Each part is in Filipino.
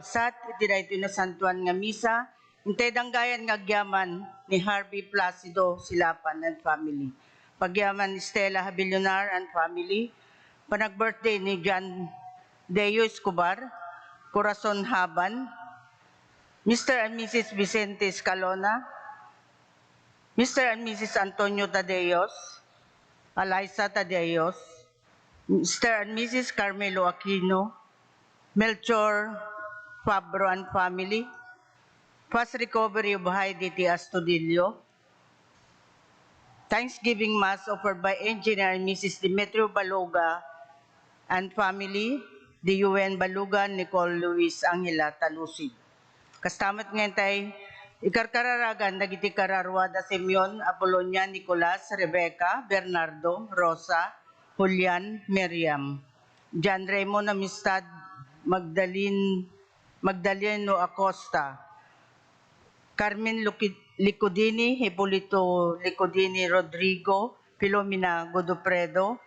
Sat itiday ito na santuan nga misa, intay danggayan nga agyaman ni Harvey Placido Silapan and family. Pagyaman ni Stella Habilionar and family, panag-birthday ni John Deo Escobar, Corazon Haban, Mr. and Mrs. Vicente Escalona, Mr. and Mrs. Antonio Tadeos, Eliza Tadeos, Mr. and Mrs. Carmelo Aquino, Melchor Fabro and family, fast recovery of Heidi T. Astudillo, Thanksgiving Mass offered by Engineer and Mrs. Demetrio Baluga and family, the UN Baluga, Nicole Luis Angela Talusid. Kastamat ngayon tayo, ikarkararagan, nagiti kararwada Simeon, Apolonia, Nicolas, Rebecca, Bernardo, Rosa, Julian, Miriam, John Raymond Amistad, Magdaleno Acosta, Carmen Licodini, Hipolito Licodini Rodrigo, Filomena Godofredo,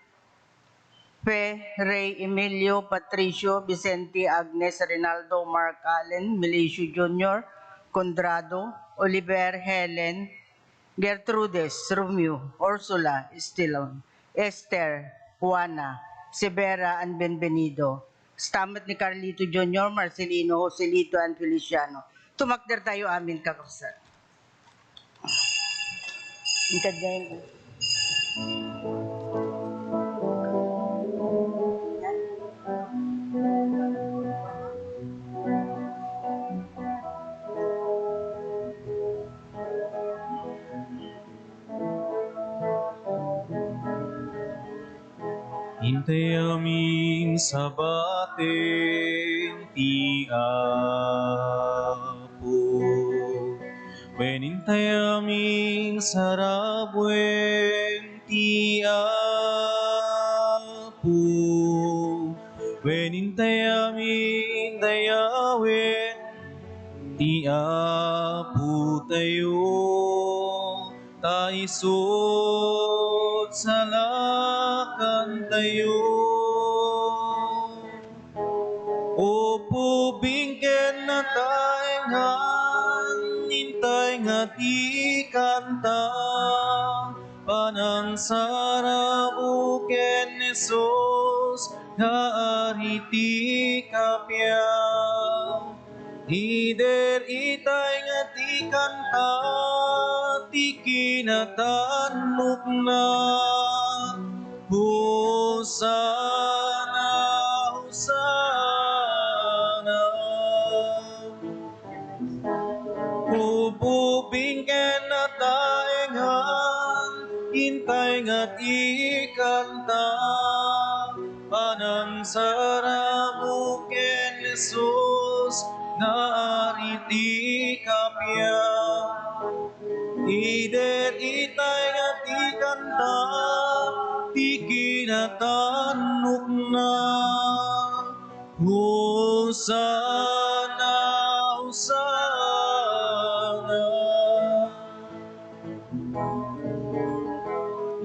Fe, Ray Emilio, Patricio, Vicente, Agnes, Rinaldo, Mark Allen, Milicio Jr., Condrado, Oliver, Helen, Gertrudes, Romeo, Ursula, Estelon, Esther, Juana, Severa, and Benvenido. Stamat ni Carlito Jr., Marcelino, Joselito, and Feliciano. Tumakder tayo amin kakasal. Ikadyan. Hintay aming sabating ti Apo, wenintay aming sarabwen ti Apo, wenintay aming dayawen ti Apo tayo, taisod salakan tayo. Opo bingken na taingan, nintay nga ti kanta, panang sarabuken Jesus, nga ariti kapya. Ider itay nga ti kanta, ti kinatanok na, Hosana, Hosana. Ububingken na taingan, hintay nga ti kanta, panang sarabuken Jesus, nga ariti kapya. Ider itay nga ti kanta, ti kinatanok na, Hosana, Hosana.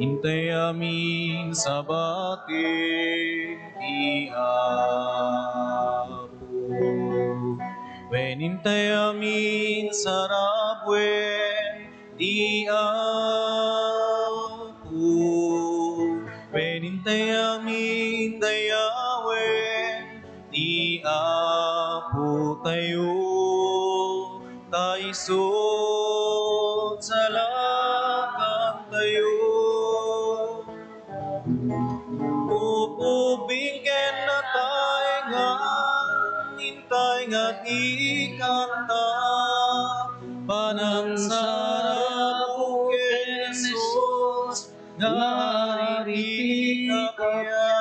Hintay amin sa batin ti Apo, wenintay amin sa rabwen ti Apo, wenintay amin dayawen ti Apo tayo, taisod salakan tayo. Ubingken na taingan, hintay nga ti kanta, panang sarabuken Jesus, nga ariti kapya.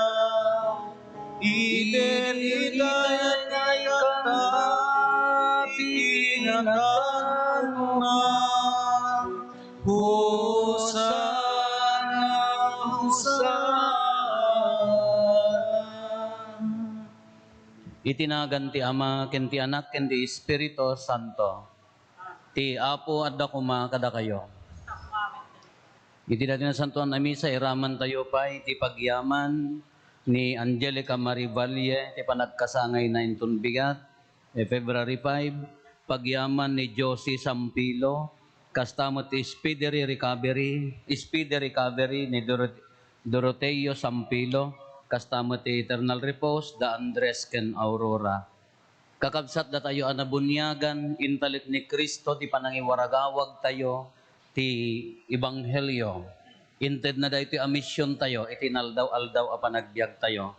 Ider itay nga ti kanta, ti kinatanok na, Hosana, Hosana. Itinagan ti Ama, ken ti Anak, ken ti Espiritu Santo. Ti Apo at dakuma kada kayo. Iti natin na santuan na misa, iraman tayo pa iti pagyaman ni Angelica Marivalle, iti panagkasangay na intun bigat, February 5, pagyaman ni Josie Sampilo, kastamot speedy recovery ni Doroteo Sampilo, kastamot eternal repose, da Andres ken Aurora. Kakabsat da tayo anabunyagan, intalit ni Kristo, ti panangiwaragawag tayo, ti Ebanghelyo. Inted na da iti amisyon tayo, itinaldaw-aldaw a panagbiag tayo.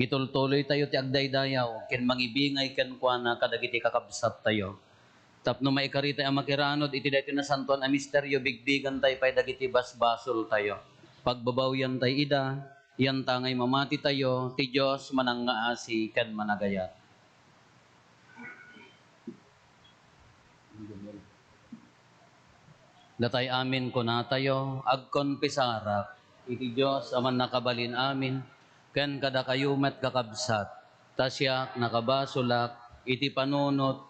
Itultuloy tayo ti agdaydayaw, ken mangibingay ken kuana kadagiti kakabsat tayo. Tapno maikarita ang makiranod, iti dayto na santuan a misteryo, bigbigan tayo pay dagiti basbasol tayo. Pagbabawyan tayo ida, yan tangay mamati tayo, ti Diyos manangaasi ken managayat. Datay amin ko na tayo, agkonpisarak, iti Diyos aman nakabalin amin, ken kada kayo met kakabsat, tasyak nakabasulak, iti panunot,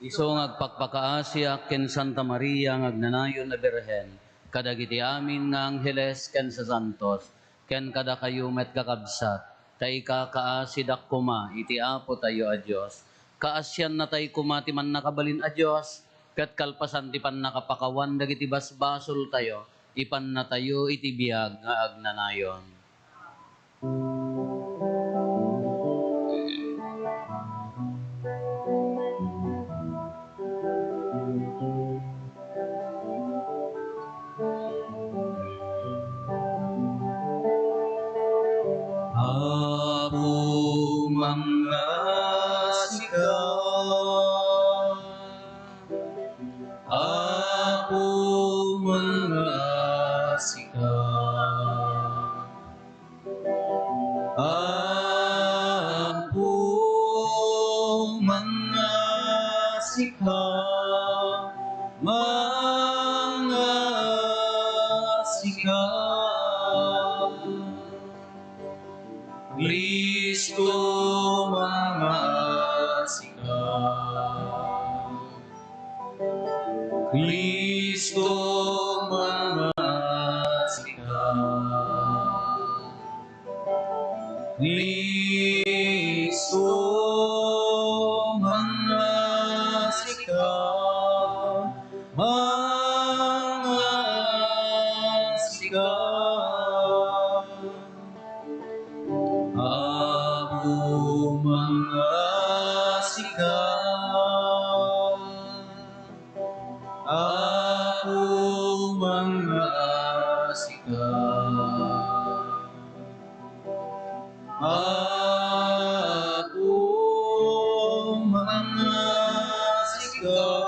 iso ngagpakpakaasyak ken Santa Maria ngagnanayon na Birhen, kadagiti amin nga angheles ken sa santos, ken kada kayo met kakabsat, tay kakaasidak kuma, iti apo tayo a Diyos. Kaasyan na tay kuma ti man nakabalin a Diyos, kat kalpasan ti pan nakapakawan dagiti basbasol tayo, ipan na tayo iti biag nga agnanayon. Apo mangasikaw, Apo mangasikaw, Apo mangasikaw, mangasikaw. Kristo mangasikaw, Kristo mangasikaw, Kristo mangasikaw, mangasikaw. Apo mangasikaw, Apo mangasikaw, Apo mangasikaw,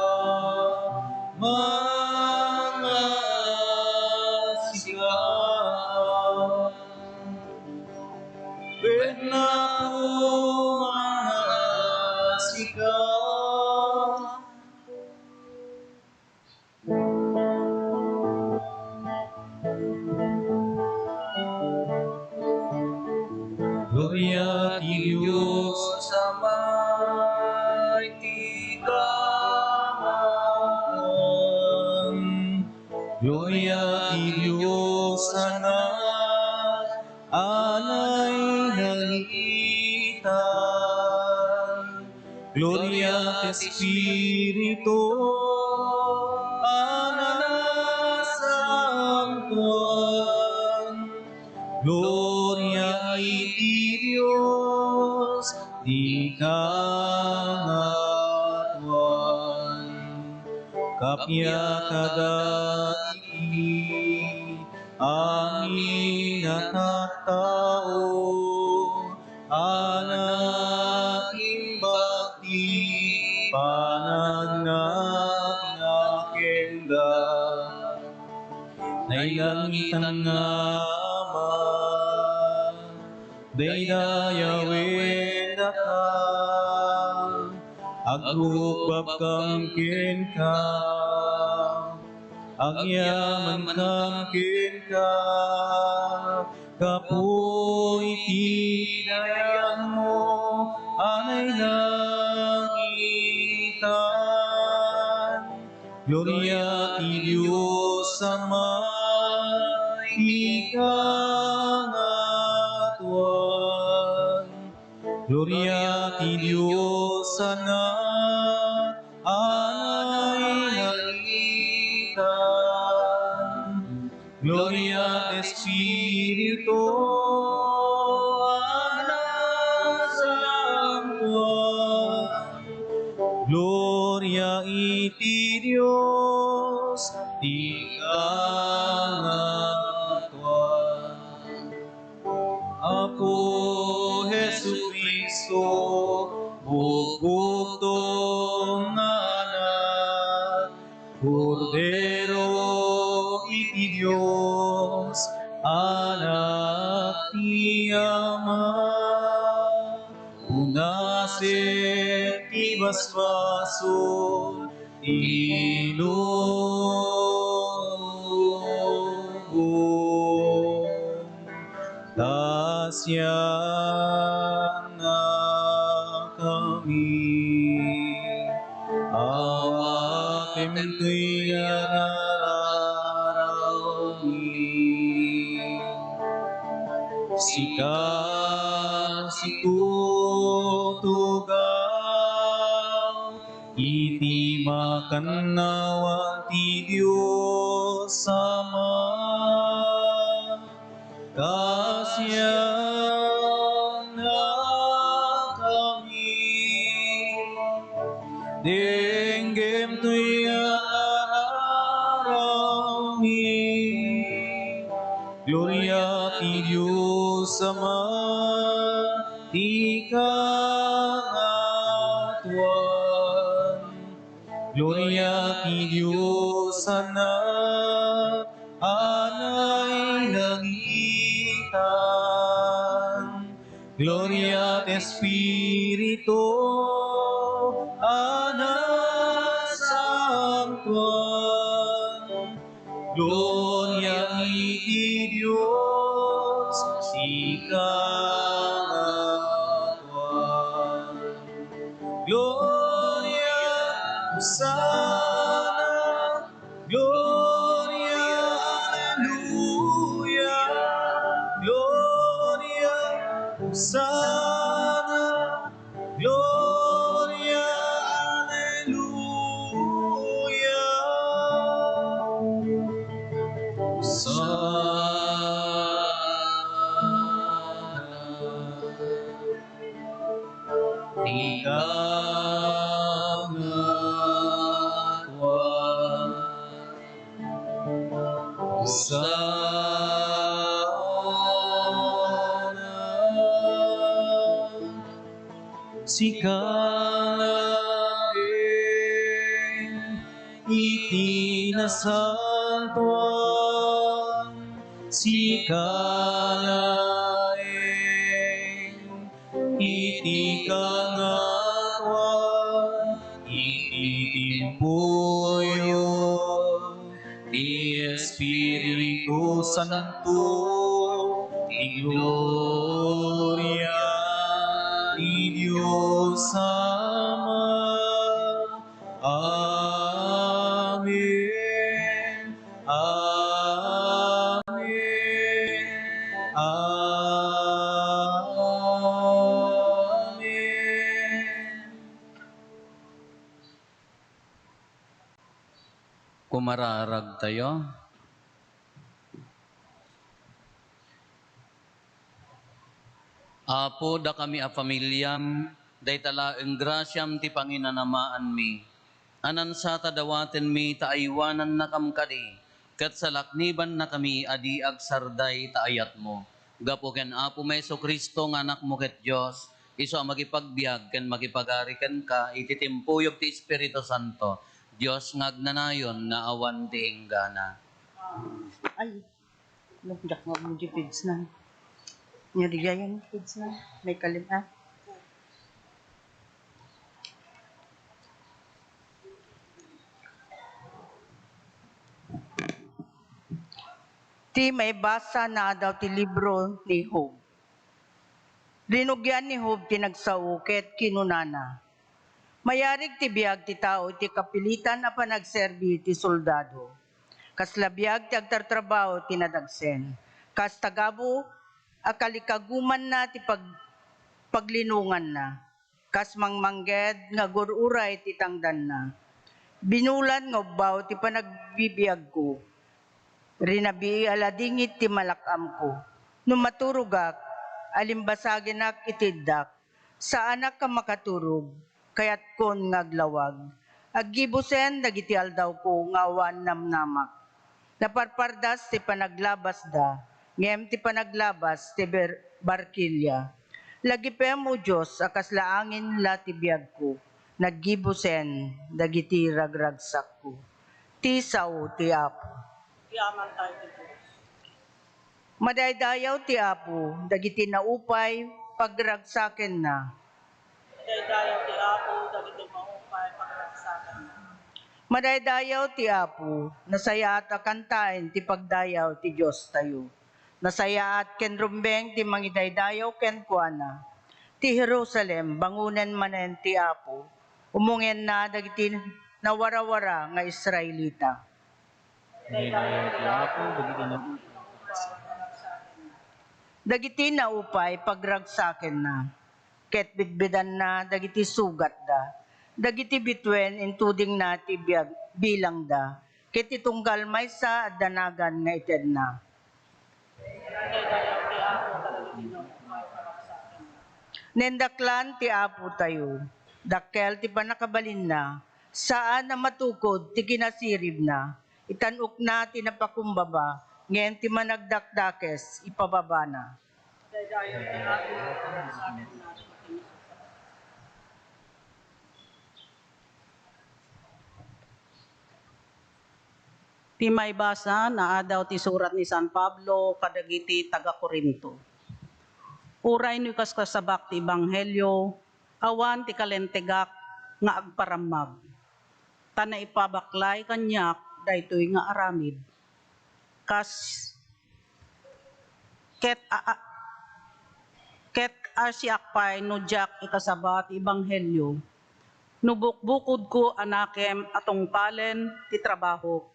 mangasikaw. Pena po mangasikaw, Gloria ti Diyos sa mighty kawan, Gloria ti Diyos sa anak, alay nalitan, Gloria ti Espiritu, anak santuan, Gloria iti Dios di kangatuan, kapya kadagiti amin at tao, anak imbati panagngakenda, nailangitan nga ama, daydayawin ka, agrupap kang ka, agyaman kang ka, kapoy tinayan mo, anay langitan, Gloria ti Diyos sa may ikaw Gloria ti Dios anak, anay langitan. Gloria Espiritu, anak Santuan. Gloria iti Dios, di kangatuan. Ako, Jesucristo, bugtong anak, Cordero iti Dios, anak ti Ama, unaset ti basbaso, inuubong. Tasyan na kami, awatem to'y ararami. Sikat si tutugaw, iti makanawan ti Diyos Ama. Kasyan na kami, denggem to'y ararami. Gloria ti Diyos Ama, di kangatuan. Gloria ti Diyos Anak, anay langitan. Gloria ti Espiritu, anak Santuan. Gloria iti Dios, di kangatuan. Gloria, Hosanna, Gloria, Alleluia, Gloria, Hosanna, Gloria, Alleluia. Hosanna, di kangatuan. Hosanna, sikalain iti nasantuan, sikalain iti kangatuan, iti timpuyo di Espiritu Santo, di gloria di Dios Ama. Amen. Amen. Amen. Kumararag tayo. Apo da kami a pamilyam, day tala ang grasyam ti panginanamaan mi. Anan sa tadawaten mi taaywanan na kamkadi, kat sa lakniban na kami adi agsarday taayat mo. Gapo ken Apo Meso Kristo nga anak mo ket Dios, iso ang magipagbiag ken magipagariken ka ititimpuyog ti Espiritu Santo. Dios ngagnanayon na awan ti enggana. Ay, nagdak nga mo di pids na. Nyarigayan pids na. May kalim. Ti may basa na daw ti libro ni Job. Rinugyan ni Job tinagsaukit kinunana. Mayarig ti biag ti tao ti kapilitan a panagserbi ti soldado. Kas labiyag ti agtartrabaho ti nadagsen. Kas tagabo a kalikaguman na ti paglinungan na. Kas mangmangged nga gururay ti tangdan na. Binulan nga baw ti panagbibiyag ko. Rinabi aladingit ti malakam ko. Numaturugak, alimbasagin ak itiddak. Sa anak ka makaturog, kayat kon ngaglawag. Aggibusen dagiti aldaw ko nga awan namnamak. Naparpardas ti panaglabas da, ngem ti panaglabas ti barkilya. Lagi pem o Diyos, akas laangin la ti biyag ko, naggibusen, dagiti ragragsak ko. Ti sao ti Apo. Yaman tayo ti Diyos. Madaydayaw ti Apo, dagiti naupay, pagragsaken na. Daydayaw ti Apo, dagiti maupay, pagragsakan na. Madaydayaw ti Apo, nasayaat akantaen ti pagdayaw ti Diyos tayo. Nasayaat ken rumbeng ti mangidaydayaw ken kuana. Ti Jerusalem, bangunen manen ti Apo, umungen na dagiti nawarawara nga Israelita. Daydayaw ti Apo, Dagiti naupay pagragsaken na. Ket bitbidan na dagiti sugat da. Dagiti bitwen intuding na ti bilang da. Ket itunggal maysa at danagan nga ited na. Daydayaw ti Apo, dagiti maupay, pagragsakan na. Nendaklan ti Apo tayo. Dakkel ti panakabalin na. Saan na matukod ti kinasirib na. Itanuk na ti napakumbaba. Ngayon ti managdakdakes ipababa na. Daydayaw ti Apo, pagragsakan na. Ti may basa na adaw ti surat ni San Pablo kadagiti taga Corinto. Uray ni kaskasabak ti Ebanghelyo, awan ti kalentegak nga agparamag. Tana ipabaklay kanyak daytoy nga aramid. Kas ket asyak pay no jak ikasabat ti Ebanghelyo. Nubukbukod ko anakem atong palen ti trabaho.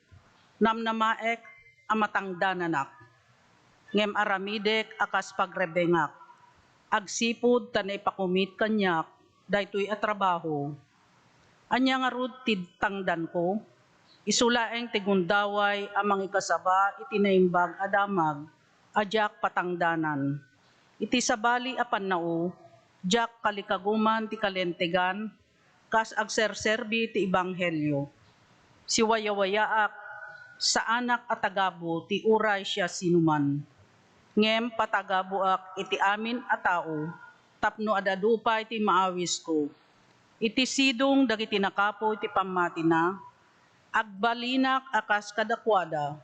Namnamaek amatangdananak. Ngem aramidek akas pagrebengak. Agsipud tanay pakumit kanyak, daytoy a trabaho. Anya nga rod tangdan ko, isulaeng tigundaway amang ikasaba itinaimbag adamag, ajak patangdanan. Iti sabali apan nao, jak kalikaguman ti kalentegan, kas agserserbi ti Ebanghelyo. Siwayawayaak, sa anak at tagabo ti uray siya sinuman. Ngem patagabo ak iti amin a tao, tapno adadupay ti maawis ko. Iti sidong dagiti nakapo iti pamati na, agbalinak akas kadakwada,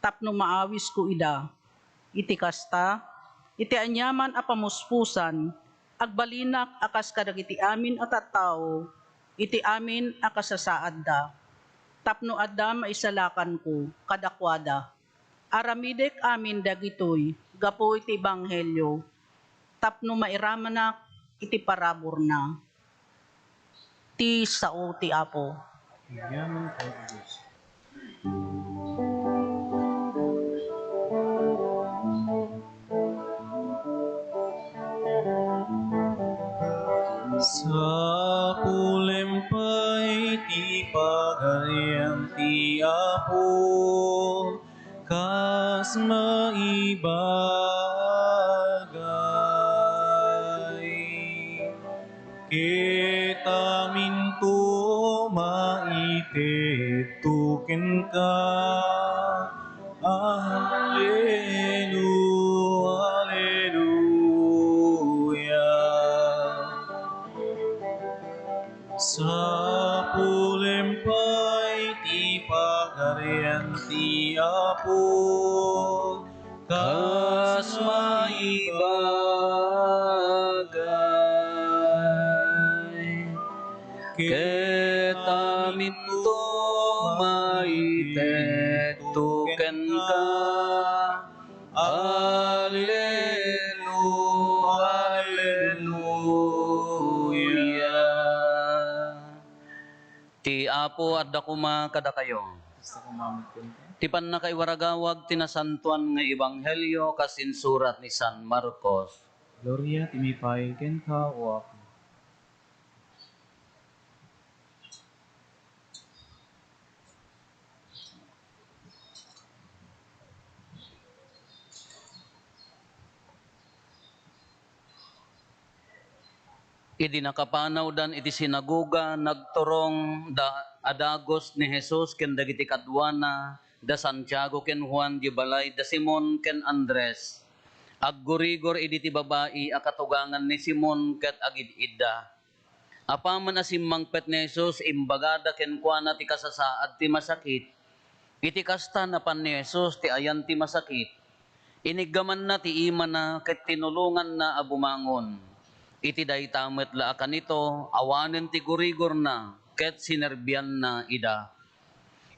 tapno maawis ko ida. Iti kasta, iti anyaman a pamuspusan, agbalinak akas kadagiti amin at tao, iti amin a kasasaad da. Tapno adda maisalakan ko, kadakwada. Aramidek amin dagitoy, gapo iti Ebanghelyo, tapno mairamanak iti parabor na. Ti sao ti Apo. Yaman tayo ti Diyos. Sa pulempay ti pagayam ti Apo, kas maibagay. Kita minto maitetukin ka, sa pulempay ti pagarian ti Apo, kas maibagay. Kita minto maitetuken ka. Alleluia. Ti Apo adda kuma kada kayo. Gusto ko mamit ko nito. Ti pannakaiwaragawag tinasantuan nga Ebanghelyo kasin surat ni San Marcos. Gloria timipay ken ka o ako. Idi nakapanaw dan iti sinagoga nagturong da adagos ni Jesus ken dagiti kadwana da Santiago ken Juan di balay da Simon ken Andres. Aggurigor idi ti babae akatugangan ni Simon ket agid-idda. Apaman asimmangpet ni Jesus imbagada ken kuana ti kasasaad ti masakit. Iti kasta napan ni Jesus ti ayan ti masakit. Inigaman na ti ima na ket tinulungan na abumangon. Iti daytamet la kanito awanen ti gurigor na ket sinerbian na ida.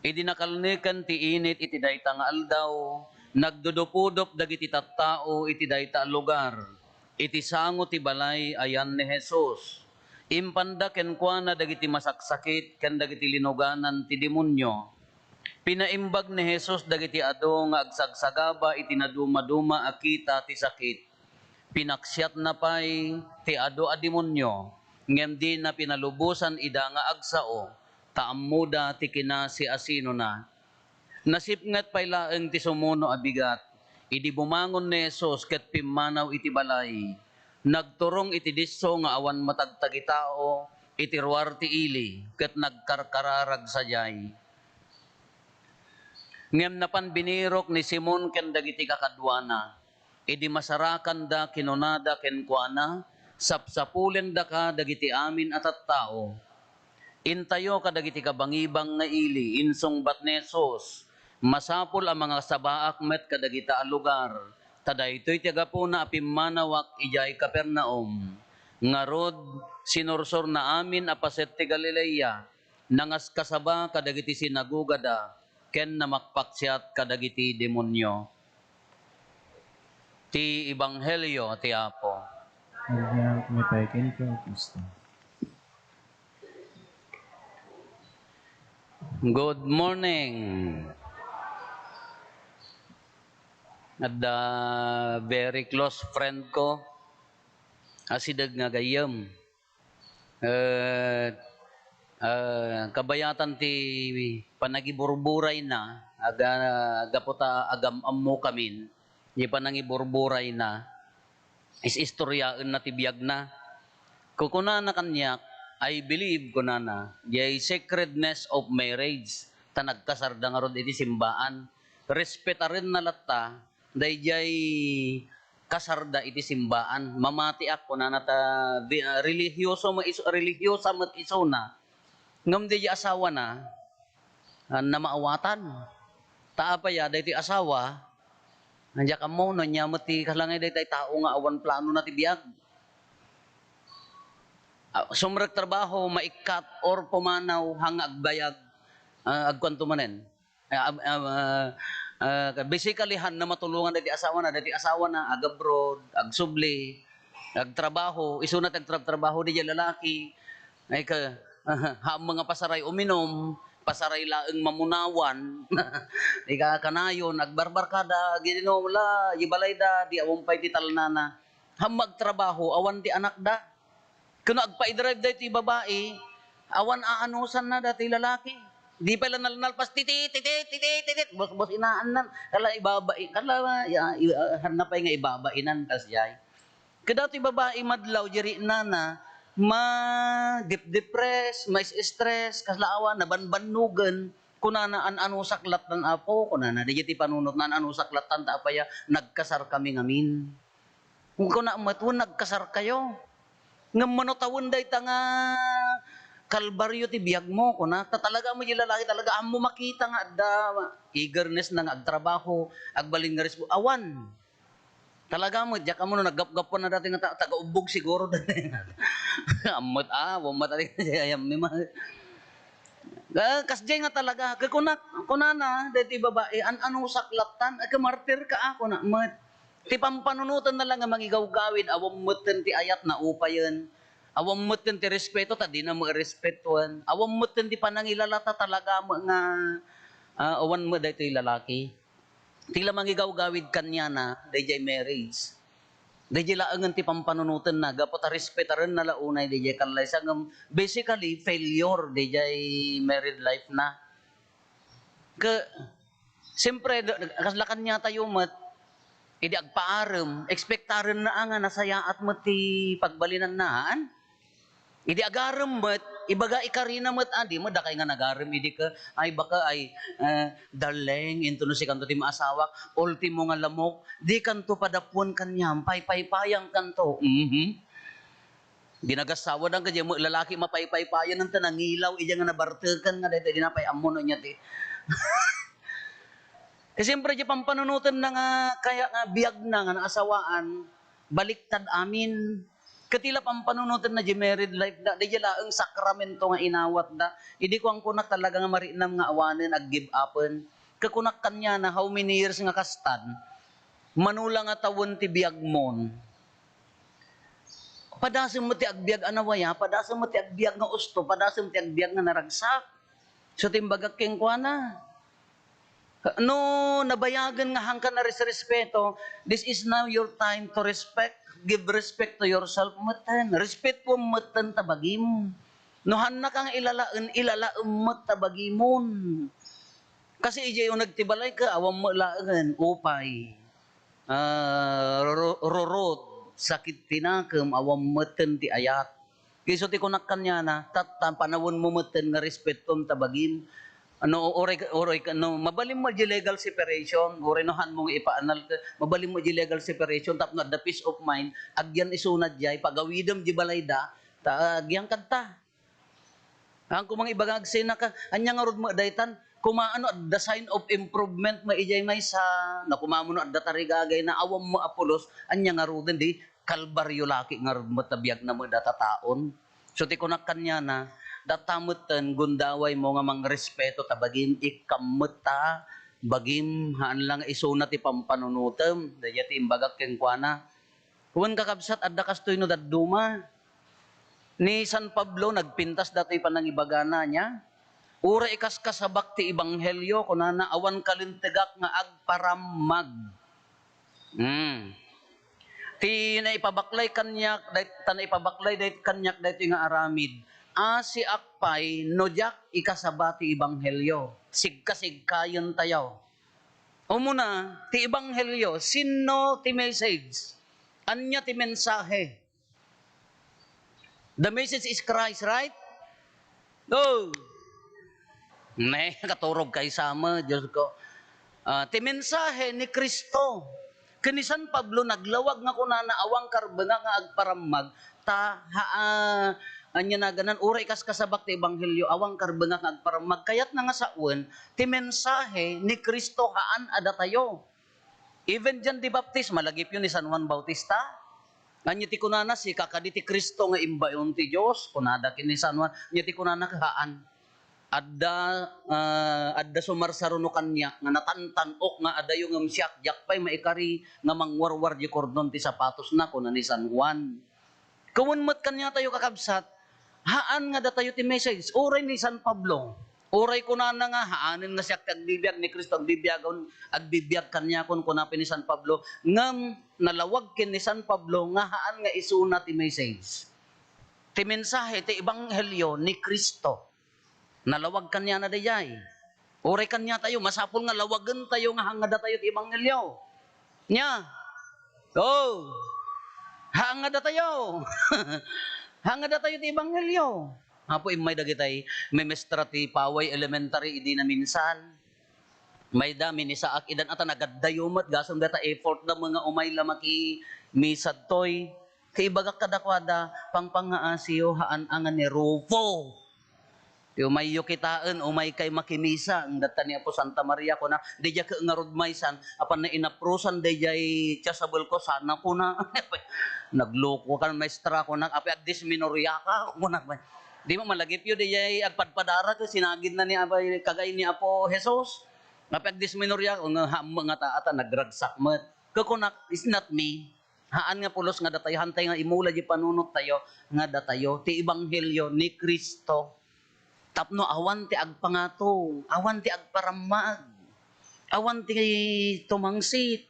Idi nakalnekan ti init iti dayta nga aldaw, nagdudupudop dagiti tattao iti dayta lugar. Iti sango ti balay ayan ni Jesus. Impanda ken kuana dagiti masaksakit ken dagiti linuganan ti demonyo. Pinaimbag ni Jesus dagiti ado nga agsagsagaba iti naduma-duma akita ti sakit. Pinaksyat na pay ti ado a demonyo, ngem di na pinalubusan ida nga agsao, taammuda ti kinasi asino na. Nasipngat pay laeng ti sumuno a bigat, idi bumangon ni Jesus ket pimmanaw iti balay. Nagturong iti disso nga awan matagtagi tao, iti ruar ti ili, ket nagkarkararag sajay. Ngem napan binirok ni Simon ken dagiti kakadwana, idi masarakan da kinunada ken kuana, sapsapulen da ka dagiti amin at tao. Intayo ka dagiti kabangibang nga ili, insong bat ni Jesus, masapul ang mga sabaak met kadagita a lugar, tadaytoy tiagapo na apimmanawak ijay Kapernaum. Ngarod, sinursor na amin apaset ti Galilea, nangas kasaba kadagiti sinagoga da, ken namakpaksiat kadagiti demonyo. Ti Ebanghelyo ti Apo. Gloria timipay ken ka o Kristo. Good morning. At the very close friend ko, asidag nga gayam. Kabayatan ti panagiburburay na, gaputa agam ammo kamin, di panangiburburay na, istoryaan na ti biyag na. Kukuna na kanyak, I believe kunana, jay sacredness of marriage, ta nagkasarda nga rod iti simbaan. Respetarin na latta, day jay kasarda iti simbaan. Mamati ako na nata religyoso religyosa mat iso na. Ngam di asawa na maawatan. Taapaya day ti asawa, nandiya ka mo, nanyamot ti kalangay day tao nga awan plano na ti biyag. Sumrek trabaho, maikat or pumanaw hang agbayag agkwanto manen. Basically han na matulungan dati asawa na agabroad, agsubli, agtrabaho, isunat agtrabaho di lalaki. Ay ka mga pasaray uminom, pasaray laeng mamunawan. Ika kanayon agbarbarkada ginino wala ibalay da di awampay ti talnana. Hamag trabaho awan ti anak da. Kuno agpa-drive dahil ti babae, awan aanusan na dati lalaki. Di pa lang nalpas, titit, bos inaan nan, kala ibabain, kala hanapay nga ibabainan kasyay. Kada ti babae madlaw, jiri na, ma-depress, ma-stress, kaslaawan, nabanbanugan, kunana an-anusaklat ng apo, kunana, di ti panunot na an-anusaklatan, tapaya, nagkasar kami ngamin. Kung na matun, nagkasar kayo. Nga manotawon day nga kalbaryo ti biyag mo kuna talaga mo lalaki talaga amo makita nga da eagerness na nga agtrabaho agbalin nga respo awan talaga mo diya ka mo naggapgapon na dati nga taga-ubog siguro dati amot wamot ali ayam ni ma kasjay nga talaga kuna na dati babae ano saklatan ka martir ka ako na mat ti pampanunutan na lang nga mangigaw-gawid, awam mutten ti ayat na upayan. Awam mutten ti respeto, ta di na mo respetuan. Awam mutten ti panangilalata talaga mo nga awan mo dahito yung lalaki. Tila mangigaw-gawid kanya na, day marriage. Dahil laangan ti pampanunutan na, gapot respetaran na launay, dahil kalay sa basically, failure, dahil married life na. Siyempre, kaslakan niya tayo mat, idi agpaaram, expectaran na nga nasaya at mati pagbalinan naan. Idi agaram mat, ibaga ikarina mat adi mo dakay nga nagaram idi ka ay baka ay darling into no si kanto ti maasawak ultimo nga lamok di kanto padapon kanyam paypaypayang kanto. Ginagasawa ang kanya mo lalaki mapaypaypayan ng tanangilaw iya nga nabartekan nga dahil dinapay amon niya ti. Kasi siyempre, di pampanunutan na nga, kaya nga biyag na nga asawaan, baliktad amin. Katila pampanunutan na di married life da, di laang sakramento nga inawat da. Hindi ko ang kunak talaga nga marinam nga awanin, ag-give upin. Kakunak kanya na how many years nga kastan, manula nga tawon ti biyag mon. Padasang mo ti agbiag anawaya, padasang mo ti agbiag nga usto, padasang mo ti agbiag nga naragsak. So timbagak keng kwa na. No, nabayagan nga hangka na respeto, this is now your time to respect. Give respect to yourself, matan. Respect po matan tabagim. No, hanak ang ilalaang mat tabagimon. Kasi ijay yung nagtibalay ka, awang malaangan, upay. Rorot, sakit tinakam, awang matan ti ayat. Kiso ti kunak kanya na, panawon mo matan nga respetom tabagim. Oray mabalim mo di legal separation, oray no han mong ipaanal ka, mabalim mo di legal separation, tapno the peace of mind, agyan isunad jay, pagawidam di balayda, agyan kanta. Ang kumang ibagag sina ka, anya nga rod mo daytan, kumaano the sign of improvement maijay may sa, na kumamo no at datarigagay na awam mo apulos, anya nga rod di, kalbaryo laki nga rod mo tabiyag na mo datataon. So ti kunak kanya na, datamutan gundaway mo nga mang respeto tabagim ikamuta bagim haan lang isuna ti pampanunutem daya ti imbagak ken kuana kuwen kakabsat adda kastoy no dadduma ni San Pablo nagpintas dati panangibagana niya ura ikaskasabak ti ebanghelyo kunana awan kalintegak nga agparamag ti naipabaklay kanyak tanaipabaklay dayt kanyak dayto nga aramid si akpay nojak ikasabati ebanghelyo. Sigkasigkayon tayo. Umuna, ti ebanghelyo, sino ti message? Anya ti mensahe? The message is Christ, right? Oh! Katurog kay sama, Diyos ko. Ti mensahe ni Kristo. Kanisan Pablo naglawag nga kunana awang karbanga nga agparamag anya na ganan oray kasabak ti ebanghelyo awang karbanga nga agparamag kayat na nga sauen ti mensahe ni Kristo haan ada tayo. Even John the Baptist malagip yun ni San Juan Bautista. Anya ti kunana si kakadi ti Kristo nga imbayon ti Dios kunada kini San Juan nya ti kunana haan adda sumarsaruno kanya nga natantanok nga adayo ngem siak jakpay maikari nga mangwarwar di kordon ti sapatos na kunan ni San Juan. Kumunmat kanya tayo kakabsat, haan nga datayo ti message, oray ni San Pablo, oray kunana nga haanin nga siak agbibiyag ni Kristo agbibiyag kanya kun kunapin ni San Pablo, ngam nalawag kin ni San Pablo nga haan nga isuna ti message. Ti mensahe ti ebanghelyo ni Kristo. Nalawag kanya na dayay. Oray kanya tayo, masapol nga lawagan tayo nga hangada tayo ti ebanghelyo. Nya. Oh. Hangada tayo. Hangada tayo ti ebanghelyo. Hapo imay dagitay may mestra ti Paway Elementary idi na minsan. May dami ni saak idan ata nagadayumat gasam data effort na mga umay lamaki misad toy. Kay bagak kadakwada pangpangaasiyo haan angan ni Rufo. Umay yu kitaan, umay kay makimisa, ang data niya po Santa Maria ko na, di ka nga rodmaysan, apan na inaprusan, di chasabel ko, sana ko na, nagloko ka, maestra ko na, api adis minorya ka, ko na, di mo malagip yun, di agpadpadara ko, sinagid na ni abay, kagay ni Apo Jesus, api adis minorya ko, nga mga taata, nagragsak mat, kakunak, is not me, haan nga pulos nga datayo, hantay nga imula di panunot tayo, nga datayo, ti ebanghelyo ni Kristo, tapno awan ti agpangato, awan ti agparamag, awan ti tumangsit.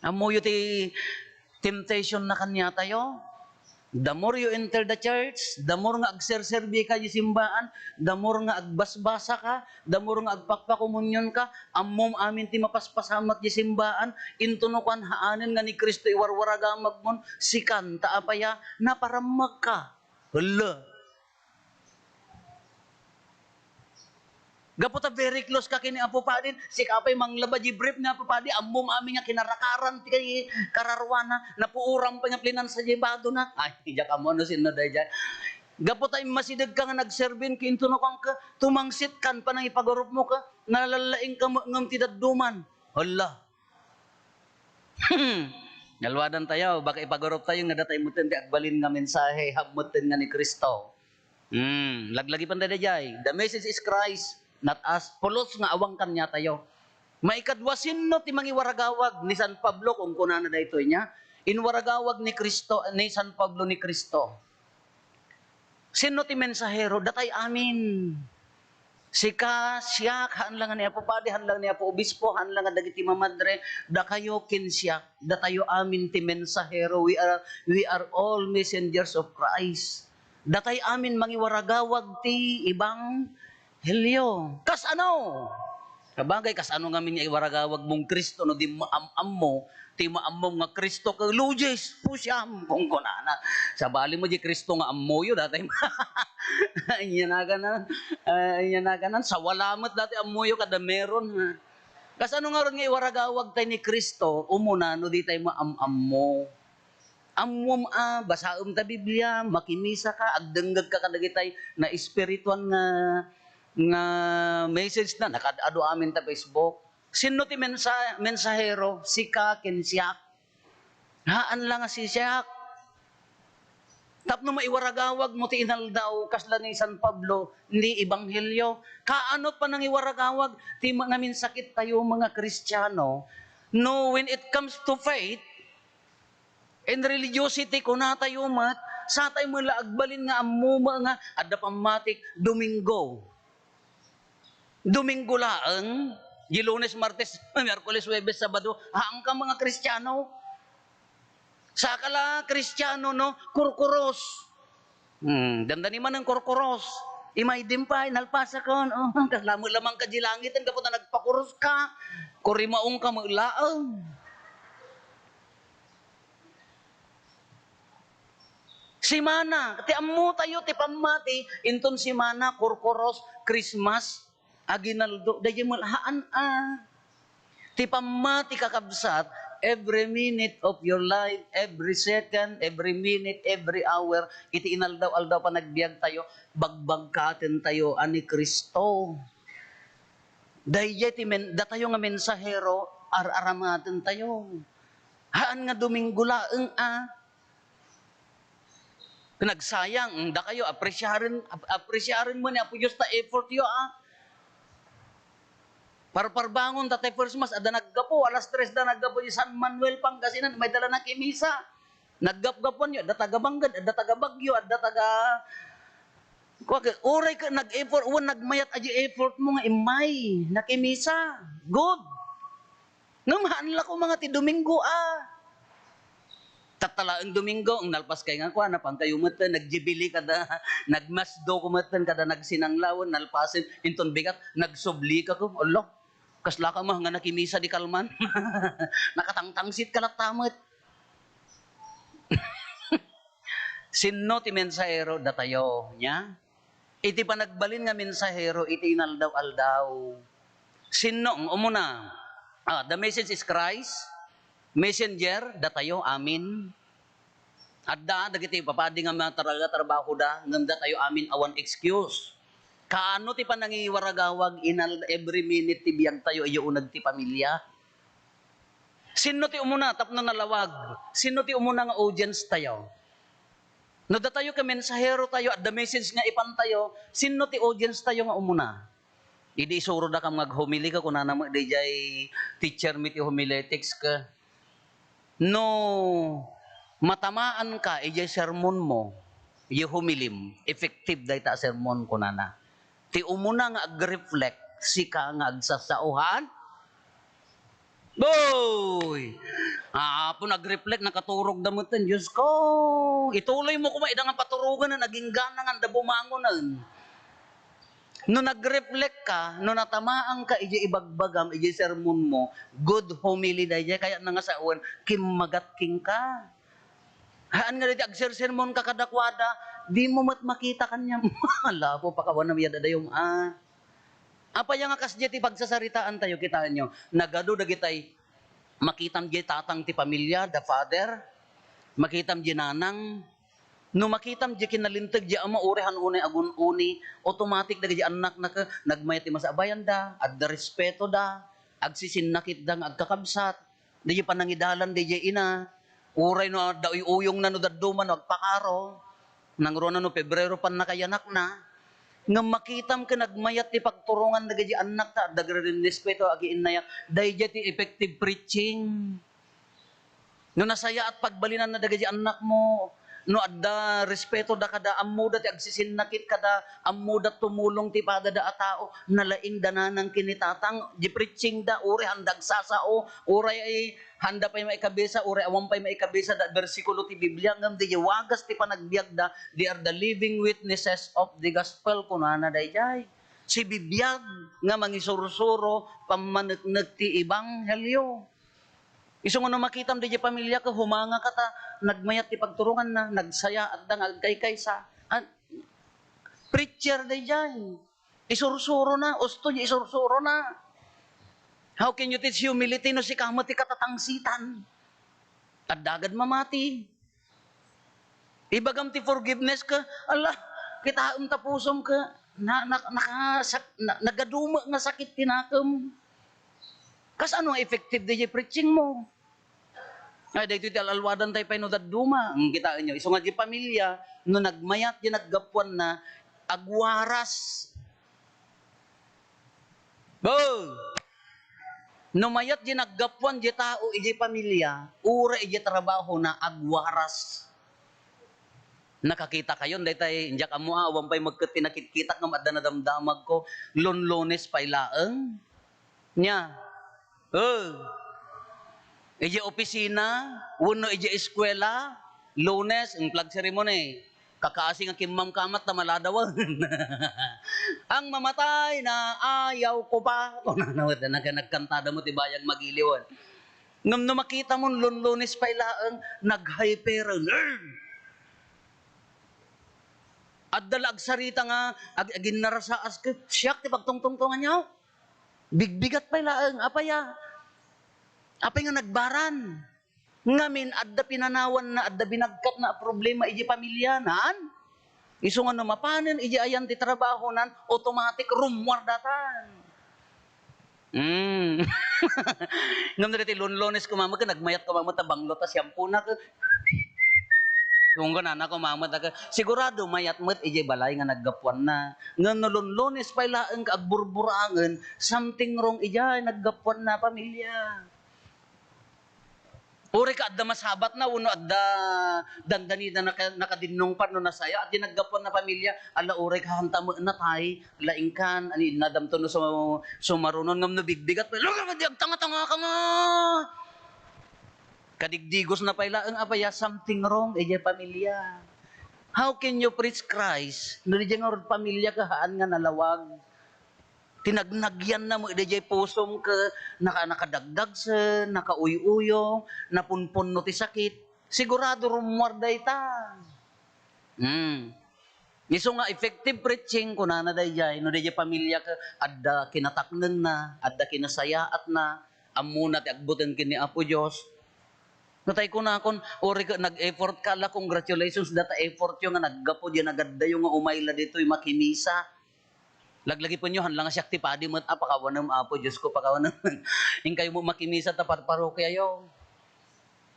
Amuyo ti temptation na kanya tayo. The more you enter the church, the more nga agserserbi ka di simbaan, the more nga agbasbasa ka, the more nga agpakpakomunyon ka, ammom amin ti mapaspasamat di simbaan, intunukan haanen nga ni Kristo iwarwaragamag mon, sikan taapaya, naparamag ka. Hala. Gapota very close ka kini Apo Padin, si kapay manglaba di brief nga Apo Padin, ammom amin nga kinarakaran ti kay kararwana, napuurang pa nga plinan sa jibado na. Ay, tiya ka mo no sino day dyan. Gapota masidag ka nga nagserbin, kintunokang ka, tumangsit kan pa nang ipagarup mo ka, nalalaing ka ngam tidadduman. Hala. Nalwadan tayo, baka ipagarup tayo nga datay mutin di agbalin nga mensahe, habmutin nga ni Kristo. Laglagi pa tayo dyan. The message is Christ. Not us, pulos nga awang kanya tayo. Maikadwasin no ti mangiwaragawag ni San Pablo kung kunana na ito niya. Inwaragawag ni Kristo, ni San Pablo ni Kristo. Sino ti mensahero? Datay amin. Sika, siyak, hanlangan ni Apo Padi, hanlang ni Apo Obispo, hanlangan dagiti mamadre, da kayo kinsiyak, da tayo amin ti mensahero. We are all messengers of Christ. Datay amin mangiwaragawag ti ibang Helyo, kas ano? Kabagay, kas ano nga minya iwaragawag mong Kristo, no di maam mo, ti maam nga Kristo, ka lujes, pusyam, kung kunana. Sa bali mo di Kristo nga ammo yun, dati iyanaganan, sa walamat dati ammo yun, kada meron. Kas ano nga ron nga iwaragawag tayo ni Kristo, umuna, no di tayo maam mo. Ammom basaom ta Biblia, makimisa ka, agdenggag ka kadagitay na espirituan nga message na nakadado amin ta Facebook. Sino ti mensahero? Sika kinsiyak. Haan lang nga si siyak. Tapno maiwaragawag mo ti inaldaw kasla ni San Pablo, hindi ebanghelyo. Kaano pa nang iwaragawag ti mga minsakit tayo mga Kristiyano. No, when it comes to faith and religiosity kuna tayo mat, sa tayo mula agbalin nga amuma nga adda pamatik Domingo. Domingo laeng, di Lunes, Martes, Miyerkules, Huwebes, Sabado, haang ka mga Kristiyano. Sakala Kristiyano, no, kurkuros. Dandani man ang kurkuros. Imay dimpay, nalpasa ko, no, kaslamo lamang ka di langit, ang kapunta nagpakuros ka, kurimaong ka maglaang. Simana, ti ammo tayo, ti pamati, inton simana, kurkuros, Christmas, aginaldo, dahi malhaan Ti pamati kakabsat, every minute of your life, every second, every minute, every hour, iti inaldaw-aldaw pa nagbiag tayo, bagbagkaten tayo ani Kristo. Dahi da tayo nga mensahero, aramaten tayo. Haan nga Domingo laeng Pinagsayang, da kayo, apresiarin mo ni Apo Diyos ta effort yo Parbangon tatay first mas ada naggapo alas 3 da naggapo di San Manuel Pangasinan may dala na kimisa. Naggapgapon yo ada taga Banggad, ada taga Bagyo, ada taga oray ka nag-effort, nagmayat aji effort mo nga imay nakimisa. Good. Ngamahan la ko mga ti Domingo Tatalaang Domingo ang nalpas kay nga kuan napang kayo meten nagjibili kada nagmasdo ko meten kada nagsinanglawon nalpasin inton bigat nagsubli ka ko. Allah. Kasla ka mah nga nakimisa di kalman. Nakatangtangsit ka latamot. Sino ti mensahero datayo nya? Iti pa nagbalin nga mensahero iti inaldaw-aldaw. Sino ang umuna? The message is Christ. Messenger datayo amin. Adda dagiti papadi nga mga trabaho da ngem datayo amin awan excuse. Kaano ti panangiwaragawag every minute ti biyag tayo iyo unag ti pamilya. Sino ti umuna tapno nalawag? Sino ti umuna nga audience tayo? No datayo ka mensahero tayo at the message nga ipan tayo, sino ti audience tayo nga umuna? Idi isuro da ka maghumili ka kunana mo DJ teacher mi ti homiletics ka. No matamaan ka ijay sermon mo, iyo humilim, effective day ta sermon kunana. Ti umuna nga ag-reflect, sika nga agsasauhan. Boy! Po nag-reflect, nakaturog damutan. Diyos ko, ituloy mo kumaida nga paturugan na naging gana nga bumangonan. No nag-reflect ka, no natamaan ka, iji ibagbagam, iji sermon mo, good homily da kaya na nga sa uwan, kimagat king ka. Haan nga dito, agser-sermon ka kadakwada, di mo makita kanya. Hala po, pakawan na miyada dayong Apa yung nga kasya ti pagsasaritaan tayo, kita nyo, nagado da kitay, makitam di tatang ti pamilya, the father, makitam di nanang, no makitam di kinalintag di ama urehan unay agun-uni, automatic da di anak na ka, nagmayat ti masabayan da, agda respeto da, agsisinakit da, agkakabsat, di panangidalan di ina, uray no da uyong na no daduman, agpakaro, nangro na no Pebrero pan nakayanak na, nga makitam ka nagmayat ti pagturungan na gaji anak ta, dagre respeto agi inayak, dahi ti effective preaching. No nasaya at pagbalinan na dagaji anak mo, no adda respeto da kada amuda ti agsisinakit kada amuda tumulong ti pada da tao nalaing dananang kinitatang di preaching da uri handag sasao uray ay handa pay maikabisa uray awam pay maikabisa da bersikulo ti Biblia ngam di wagas ti panagbiag da they are the living witnesses of the gospel kunana dayjay si bibiyag nga mangisurusuro pamaneknek ti ebanghelyo. Iso nga no makitam di pamilya ka, humanga ka ta, nagmayat ti pagturungan na, nagsaya at nagkay sa. Preacher di dyan. Isursuro na, usto niya isursuro na. How can you teach humility no si kamot ti katatangsitan? At dagad mamati. Ibagam ti forgiveness ka, ala, kita tapusom ka, nagaduma nga sakit tinakam. Kas ano effective di preaching mo? Ay, dahito iti alalwadan tayo pa no daduma. Kita nyo, iso nga di pamilya, no nagmayat di naggapuan na, agwaras. Bo! No mayat di naggapuan di tao, iji pamilya, ura iji trabaho na agwaras. Nakakita kayo, dahil tayo, injak amo awang pa'y magkatinakit-kita ng madanadamdamag ko, lonlones pa'y laeng. Nya, iji opisina, uno iji eskwela, Lunes, ang flag ceremony, kakaasing ang kimam kamat na maladawan. Ang mamatay na ayaw ko pa. Kung nanawad na nagkantada mo, tibayang magiliwan. Ngam na makita mo, Lunes pa ilaang, nag-hyper, at dalag sarita nga, agin narasaas ka, siyak, ti pagtungtungtungan niya, bigbigat pa ilaang, apaya, apay nga nagbaran. Ngamin, adda pinanawan na, adda binagkat na problema, iji pamilyanan. Iso nga na mapanin, iji ayan ti trabaho nan, automatic rumwardatan. Ngam na diti, lunlones kumama ka, nagmayat kumama, tabanglo, ta siyampu na ka. Kung ka na kumama, sigurado mayat mo't iji balay nga naggapuan na. Ngam na lunlones pa ilaang ka, agburburangan, something wrong iji, naggapuan na pamilya. Uri ka adda masabat na, uno adda dandani na nakadinong pa no nasaya, at dinaggapuan na pamilya, ala uri ka hanta mo na tay, laingkan, ani nadamto no sumarunon ngam no bigbigat, lugar ka di agtanga-tanga ka nga! Kadigdigos na pala, ang apaya, something wrong, pamilya. How can you preach Christ? Nalidya nga pamilya ka, haan nga nalawag. Tinagnagyan na mo, idajay pusom ka, nakadagdag sa, nakauy-uyong, napunpon no ti sakit. Sigurado rumwarday ta. Iso nga effective preaching, kunana dayjay, no dayjay pamilya ka, adda kinataknen na, adda kinasayaat na, amuna ti agbutan kini Apo Diyos. Natay ko na akon, ori ka, nag-effort ka la, congratulations, data effort yung nga naggapo, yan agadda yung nga umayla dito, yung makimisa. Laglagi po nyo, hanlang siyak ti padi mo, pakawanam Apo, Diyos ko, pakawanam. Yung kayo mo makimisa, taparparo kayo.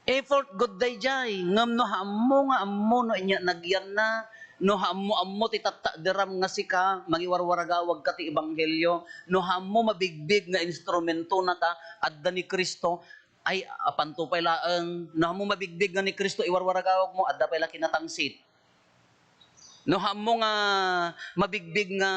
Effort, good day jay. Ngam no hamo nga amo, no inya nagyan na, no hamo ti tatadiram nga sika, mangiwarwaragawag ka ti ebanghelyo, no hamo mabigbig nga instrumento na ta, adda ni Kristo, ay apantupay laeng, no hamo mabigbig nga ni Kristo, iwarwaragawag mo, adda pala kinatangsit. No hamo nga mabigbig nga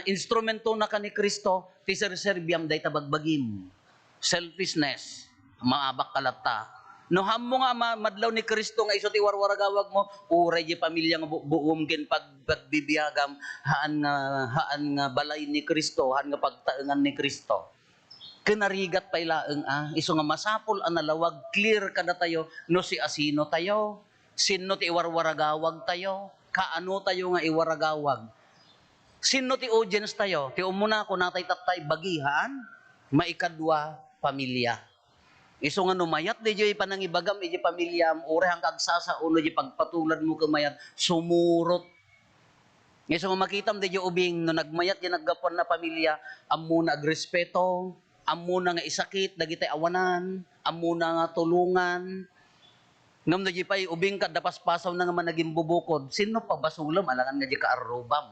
instrumento na ka ni Kristo, ti serserbiam day tabagbagim. Selfishness. maabak kalata. No hammo nga madlaw ni Kristo nga iso ti warwaragawag mo, uray di pamilya nga buom ken pagbibiyagam haan nga balay ni Kristo, haan nga pagtaengan ni Kristo. Kenarigat pay laeng iso nga masapol ang nalawag, clear kada tayo no si asino tayo, sino ti iwarwaragawag tayo, kaano tayo nga iwaragawag. Sino ti audience tayo? Ti umuna ko natay tatay bagihan, maikadwa pamilya. Iso nga numayat di joy panangibagam iji pamilyam ure hang kagsasa uno di pagpatulan mo kamayat sumurot. Iso nga makitam di joy ubing no nagmayat di naggapon na pamilya ammo na agrespeto, ammo na nga isakit dagitay awanan, ammo na nga tulungan. Ngam di pay ubing kad napaspasaw na nga managing bubukod. Sino pa basulam alangan nga di kaarubam.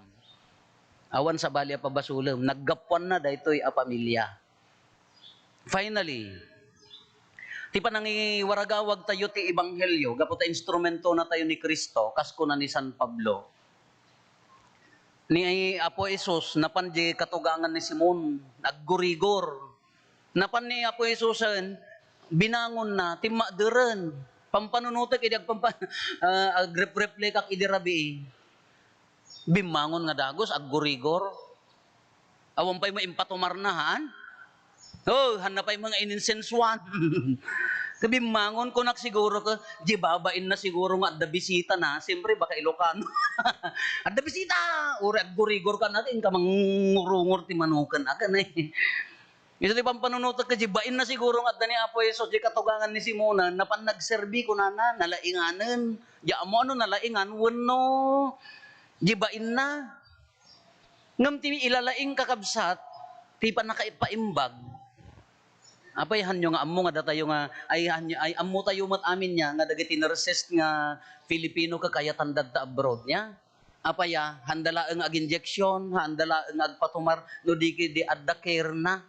Awan sa balya pa basulam naggapon na daytoy a pamilya. Finally, ti panangiwaragawag tayo ti ebanghelyo, gapo ta instrumento na tayo ni Kristo, kasko na ni San Pablo. Ni Apo Jesus, napan di katugangan ni Simon, naggurigor. Napan ni Apo Jesus, binangon na, timaderen, pampanunutek, agrep-replekak idirabi. Bimangon nga dagos, aggurigor. Awan pa'y maimpatumarnahan. Oh, hanapay mga ininsensuan. Kabimangon ko nak siguro ka, di babain na siguro nga adda bisita na, siyempre baka Ilocano. Adda bisita, uri agurigor ka natin, ka mangurungor ti manukan akan eh. Ito di pampanunutot ka, di bain na siguro nga adda ni Apo Jesus, di katugangan ni Simona, napan nagserbi ko na nalainganan. Di amo ano nalaingan, wano, di bain na. Ngam ti ilalaing kakabsat, ti pa nakaimbag. Apay hanyo nga ammo nga datayo nga ay ammo tayo mat amin niya nga dagiti nurses nga Filipino kakayatan dadta abroad niya. Apaya handala ang ag-injection, handala ang agpatumar no di adda care na.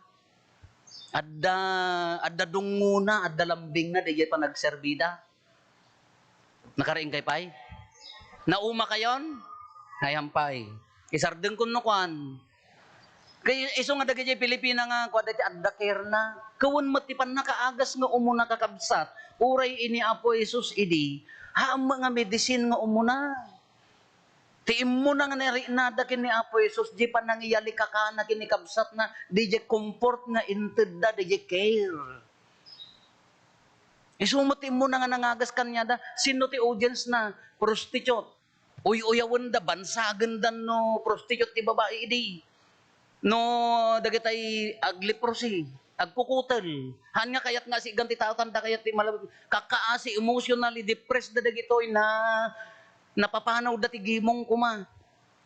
Adda dunguna, adda lambing na di pa nagserbida. Nakaraing kay pay? Nauma kayon? Hayampay. Isardeng kun no kwan. Kaya iso nga dagiti Pilipina nga kwa dati adda care na. Kawan matipan na kaagas nga umuna kakabsat. Uray ini Apo Jesus idi. Haam mga medicine nga umuna. Tiim mo na nga narinada kini Apo Jesus. Di pa nangiyali kakana kini kabsat na. Di comfort nga inted da. Di care. Isumutin mo na nga nangagas kanya da. Sino ti audience na? Prostitute. Uy-uyawan da. Bansagan da no. Prostitute ti babae idi. No dagitay agleprosi, agkukutel. Han nga kayat nga si ganti tao tanda kayat ti kakaasi emotionally depressed da dagitoy na napapanaw dati gimong kuma.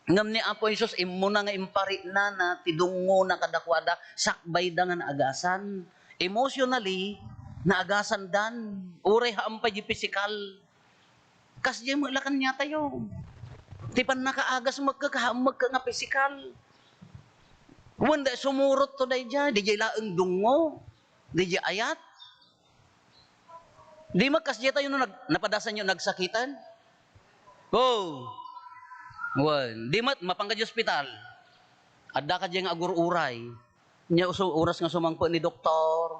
Ngam ni Apo Jesus immo na nga impari na tidungo na kadakwada sakbay da nga naagasan. Emotionally naagasan dan. Uray haampay di physical. Kasya mo lakan niya tayo. Ti pan nakaagas magkakahamag ka nga physical. Wanda sumurot to day dyan, di laeng dungo, di ayat. Di magkasya tayo nung napadasan nyo nagsakitan. Oh, di mapangka di ospital. Adda ka dyan agur-uray. Nya oras nga sumangpo ni doktor.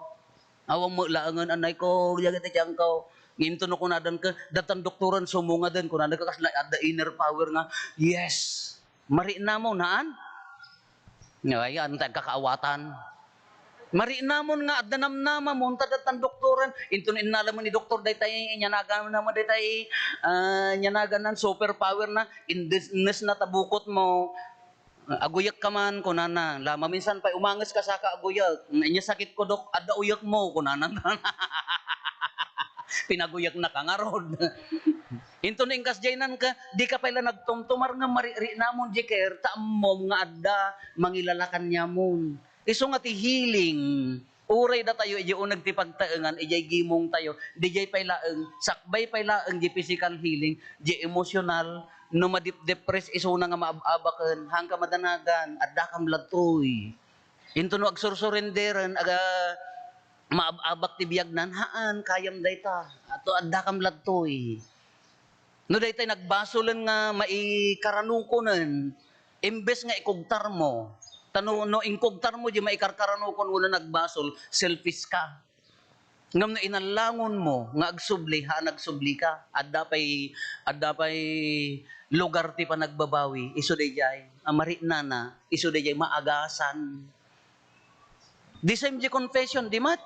Awang mo laangan anay ko, diyan dyan ko. Nginto no kunadan ka, datan doktoran sumunga din, kunadan ka kasla adda inner power nga. Yes, mari na mo naan. Ngay, ang kakaawatan. Mari namon nga, addanam-nama mo, tadatan doktoran. Intun inalaman ni doktor, daytay, nyanagan naman daytay, nyanagan ng superpower na, indesnes na tabukot mo, aguyak ka man, kunana. Lama, minsan pa, umangas ka sa kaaguyak. Inya sakit ko, dok, adda uyak mo, kunana. Pinaguyak na kangarod. Into na ingkas jaynan ka, di ka pala nagtumtumar nga mariri namon jiker, taamom nga adda, mangilalakan niya mon. Iso nga ti healing, uray da tayo, iji unag ti pagtaengan, iji gimong tayo, di jay pailaeng, sakbay pailaeng di physical healing, di emotional, no madip-depress, iso na nga maabakan, hangka madanagan, adda kam latoy. Into no agsursurenderan, maabak ti biyagnan, haan, kayam dayta, ato adda kam latoy. No daytay nagbasolen nga maikaranukonen, imbes nga ikugtar mo, no ingkugtar mo di maikarkaranukon wala nagbasol, selfish ka. Ngam na inalangon mo nga agsubli ha nagsubli ka adda pay lugar ti pa nagbabawi isu dayjay amari nana isu dayjay maagasan. Di same di confession di mat.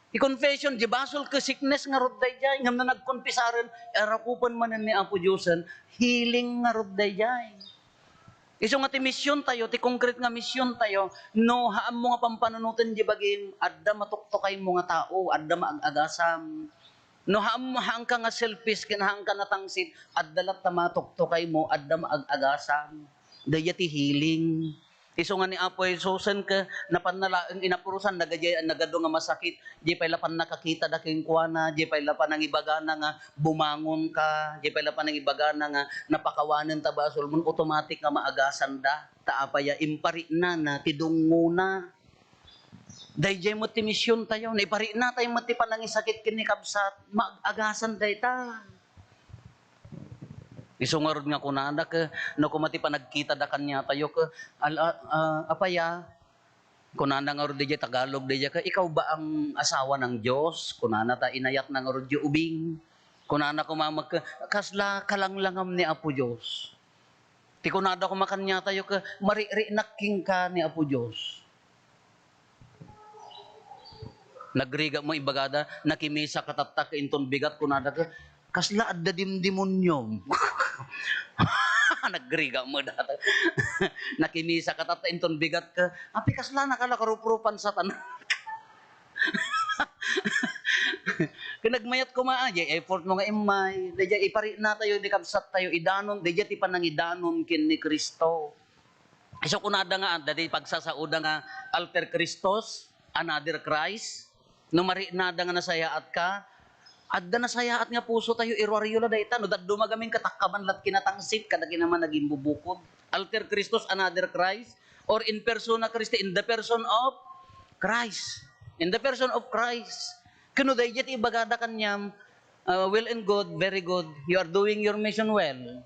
I-confession di basol ka sickness nga rod dayjay ngam na nagkonfesaran erakupan man ni Apo Diyosen healing nga rod dayjay. Iso nga ti misyon tayo, ti concrete nga misyon tayo, no haam mo nga pampanunutan di bagim, adda matuktokay mo nga tao, adda maagasam. No haang ka nga selfish, kinahang ka natangsit, adda lat ta matuktokay mo, adda maagasam. Daya ti healing. Iso nga ni Apo Jesusen ka, napanalaang inapurusan, nagado nga masakit, di pa lapan nakakita daking kuana, di pa lapan ang ibagana nga bumangon ka, di pa lapan ang ibagana nga napakawanan tabasol mo, automatic nga maagasan da, taapaya impari na, tidungo na. Dayjay mo ti misyon tayo, naipari na tayo mo ti panangisakit kinikabsat, maagasan day ta. Isungarod nga kunana ka, no kumati pa nagkita da kanya tayo ka, apaya, kunana nga rod diya Tagalog diya ka, ikaw ba ang asawa ng Diyos? Kunana ta inayat na nga rod diya ubing. Kunana kumamag ka, kasla kalanglangam ni Apo Diyos. Ti kunada kumakanya tayo ka, maririnakking ka ni Apo Diyos. Nagriga mo ibagada, nakimisa katatak inton bigat kunada ka, kasla adda dimdimonyom. Nagriga mo data. Nakimisa ka tata inton bigat ka. Api kasla nakala karupurupan sa tanan. Kinagmayat ko maaja effort mo nga imay. Deja ipari na tayo di kabsat tayo idanon, deja ti panangidanon kin ni Kristo. So kunada nga dadi pagsasauda nga alter Christos, another Christ. No mari nada nga nasayaat ka, adda nasayaat nga puso tayo irwaryo la dayta no daddo magamin katakaban lat kinatangsit kada kinaman naging bubukod. Alter Christos another Christ or in persona Christi in the person of Christ. In the person of Christ. Kuno dayjay ibagada kanyam well and good, very good. You are doing your mission well.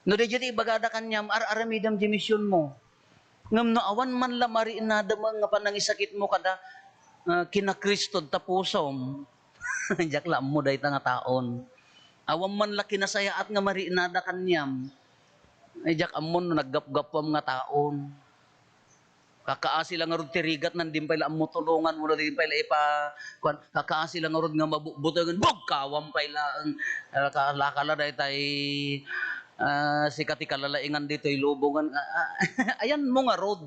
No dayjay ibagada kanyam aramidam di mission mo. Ngam no awan man lamari inada nga panangisakit mo kada kina Kristo tapusom. Jakla mo dahi nga taon. Awam man laki na sayaat nga marinada kanyam. Ay jak amon naggapgapam nga taon. Kakaasi lang nga rod tirigat nan din pala mo tulungan mo din pala ipa kuan kakaasi lang nga rod nga mabubutangan bog kawam pala ang kalakala dahi tay sikati kalalaingan dito ilubungan. Ayan mo nga rod.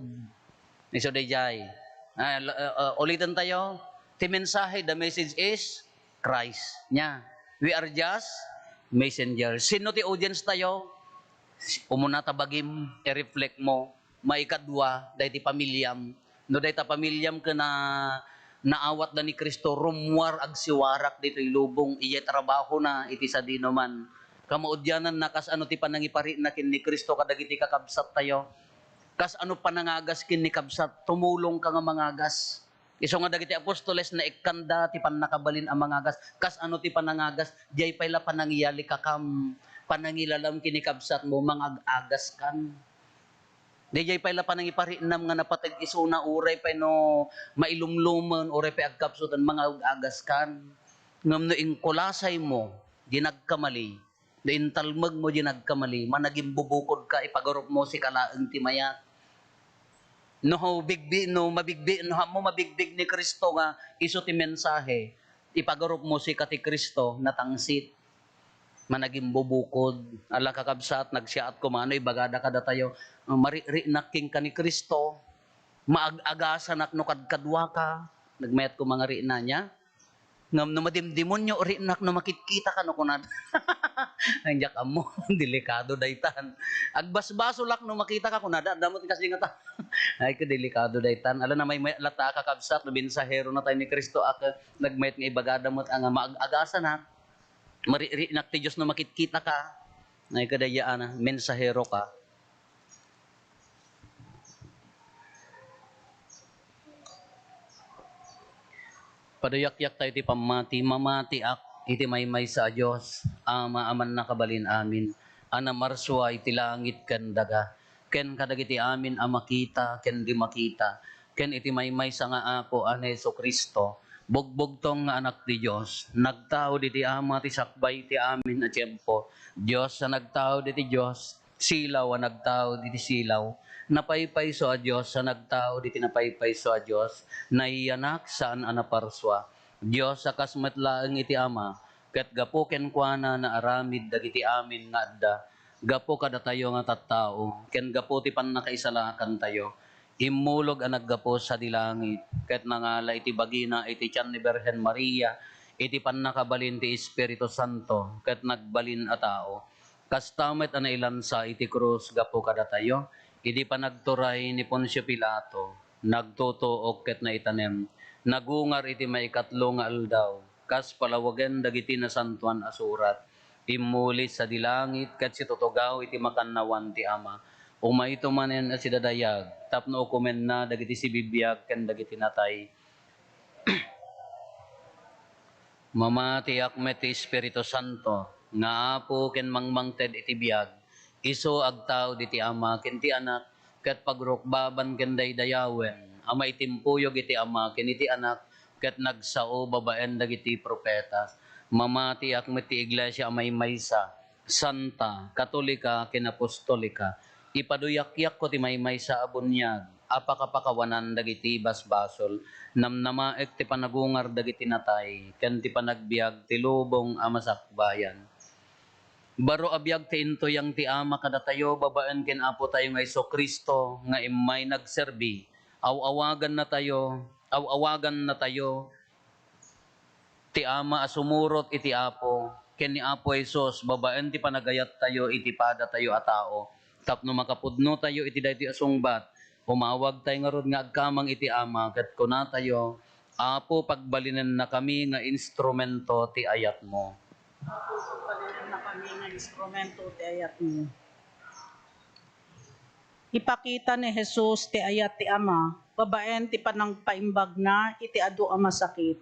Niso dayjay. Ulitin tayo. Ti mensahe, the message is Christ. Nya. We are just messengers. Sino ti audience tayo? Umuna tabagim, i-reflect mo. Maikadwa, dahi ti pamilyam. No dahi ta pamilyam ka na naawat na ni Kristo, rumwar agsiwarak dito ilubong, iya trabaho na iti sa dino man. Kamaudyanan na kas ano ti panangipari na kin ni Kristo kadagiti kakabsat tayo. Kas ano panangagas kin ni kabsat, tumulong ka nga mangagas. Iso nga dagiti apostoles na ikanda ti panakabalin ang mangagas. Kas ano ti panangagas, jay payla panangiyali kakam, panangilalam kini kabsat mo, mangagas kan. Jay payla panangiparinam nga napatag isuna uray pay no mailumluman, uray pay agkapsutan, mangagas kan. Ngam no ingkulasay mo, dinagkamali. Da intalmag mo dinagkamali, managing bubukod ka, ipagarup mo si kalaang timayat. No bigbi no mabigbig no mo mabigbig ni Kristo nga isu ti mensahe ipagarup mo si kati Kristo natangsit managing bubukod ala kakabsat nagsiat ko mano ibagada kada tayo maririnakking ka ni Kristo maag-agasan nak no kadkadwa ka nagmayat ko mga rina niya ngam no madimdimonyo rinak no makitkita ka no kunad anjak amo delikado daytan agbasbaso lak no makita ka kunada damot kasi nga ta ay ka delikado daytan ala na may lata ka kabsat no binsahero na tayo ni Kristo ak nagmayat nga ibagada mo ang maag-agasan na maririnak ti Dios no makitkita ka ay kadayaan mensahero ka. Padayak-yak tayo ti pamati, mamati ak, iti maymay sa Diyos, ama aman na kabalin amin, ana marswa iti langit ken daga, ken kadagiti amin a makita, ken di makita, ken iti maymay sa nga ako, ana Jesu Kristo, Bugbog tong nga anak ti Diyos, nagtao di ama ti sakbay ti amin a tiyempo. Diyos sa nagtao di Diyos, silaw a nagtao di silaw. Napaypayso a Diyos sa nagtao di napaypayso a Diyos, naiyanak saan anaparswa. Diyos sa kasmetlaeng iti ama, ket gapo ken kuana na aramid dagiti amin nga adda. Gapo kada tayo nga tattao, ken gapo ti pannakaisalakan tayo. Immulog ang naggapo sa dilangit, ket nangala iti bagina iti tiyan ni Birhen Maria, iti pannakabalin ti Espiritu Santo, ket nagbalin a tao. Kastamet ang nailansa iti krus gapo kada tayo, iti panagturay ni Poncio Pilato, nagtutuok ket naitanem, nagungar iti maikatlo nga aldaw, kas palawagen dagiti nasantuan asurat, imulit sa dilangit ket situtugaw iti makannawan ti Ama. Umay tumanen at sidadayag, tapno ukumen na dagiti si bibiyag ken dagiti natay. Mamatiak met ti Espiritu Santo, nga apo ken mangmangted iti biyag, iso agtaw diti ama ken ti anak, ket pagrukbaban ken daydayawen, amay timpuyog iti ama ken iti anak, ket nagsao babaen dagiti propeta. Mamatiak met ti iglesia amay maysa, santa, katolika ken apostolika. Ipaduyak-yak ko ti maymay sa abunyag, apakapakawanan dagiti basbasol, namnamaek ti panagungar dagiti natay, ken ti panagbiag ti lubong amasakbayan. Baro abiyag ti intoyang ti ama kada tayo, babaen ken apo tayo nga Iso Kristo, nga immay nagserbi, awawagan na tayo, ti ama asumurot iti apo, ken ni Apo Jesus, babaen ti panagayat tayo, iti pada tayo a tao, tapno makapudno tayo iti dayti asungbat, umawag tayo nga rod nga agkamang iti ama, ket kuna tayo, Apo pagbalinen na kami nga instrumento ti ayat mo. Apo, pagpalinan na kami ng instrumento ti ayat mo. Ipakita ni Jesus ti ayat ti Ama, babaen ti panangpaimbag na iti adu a masakit.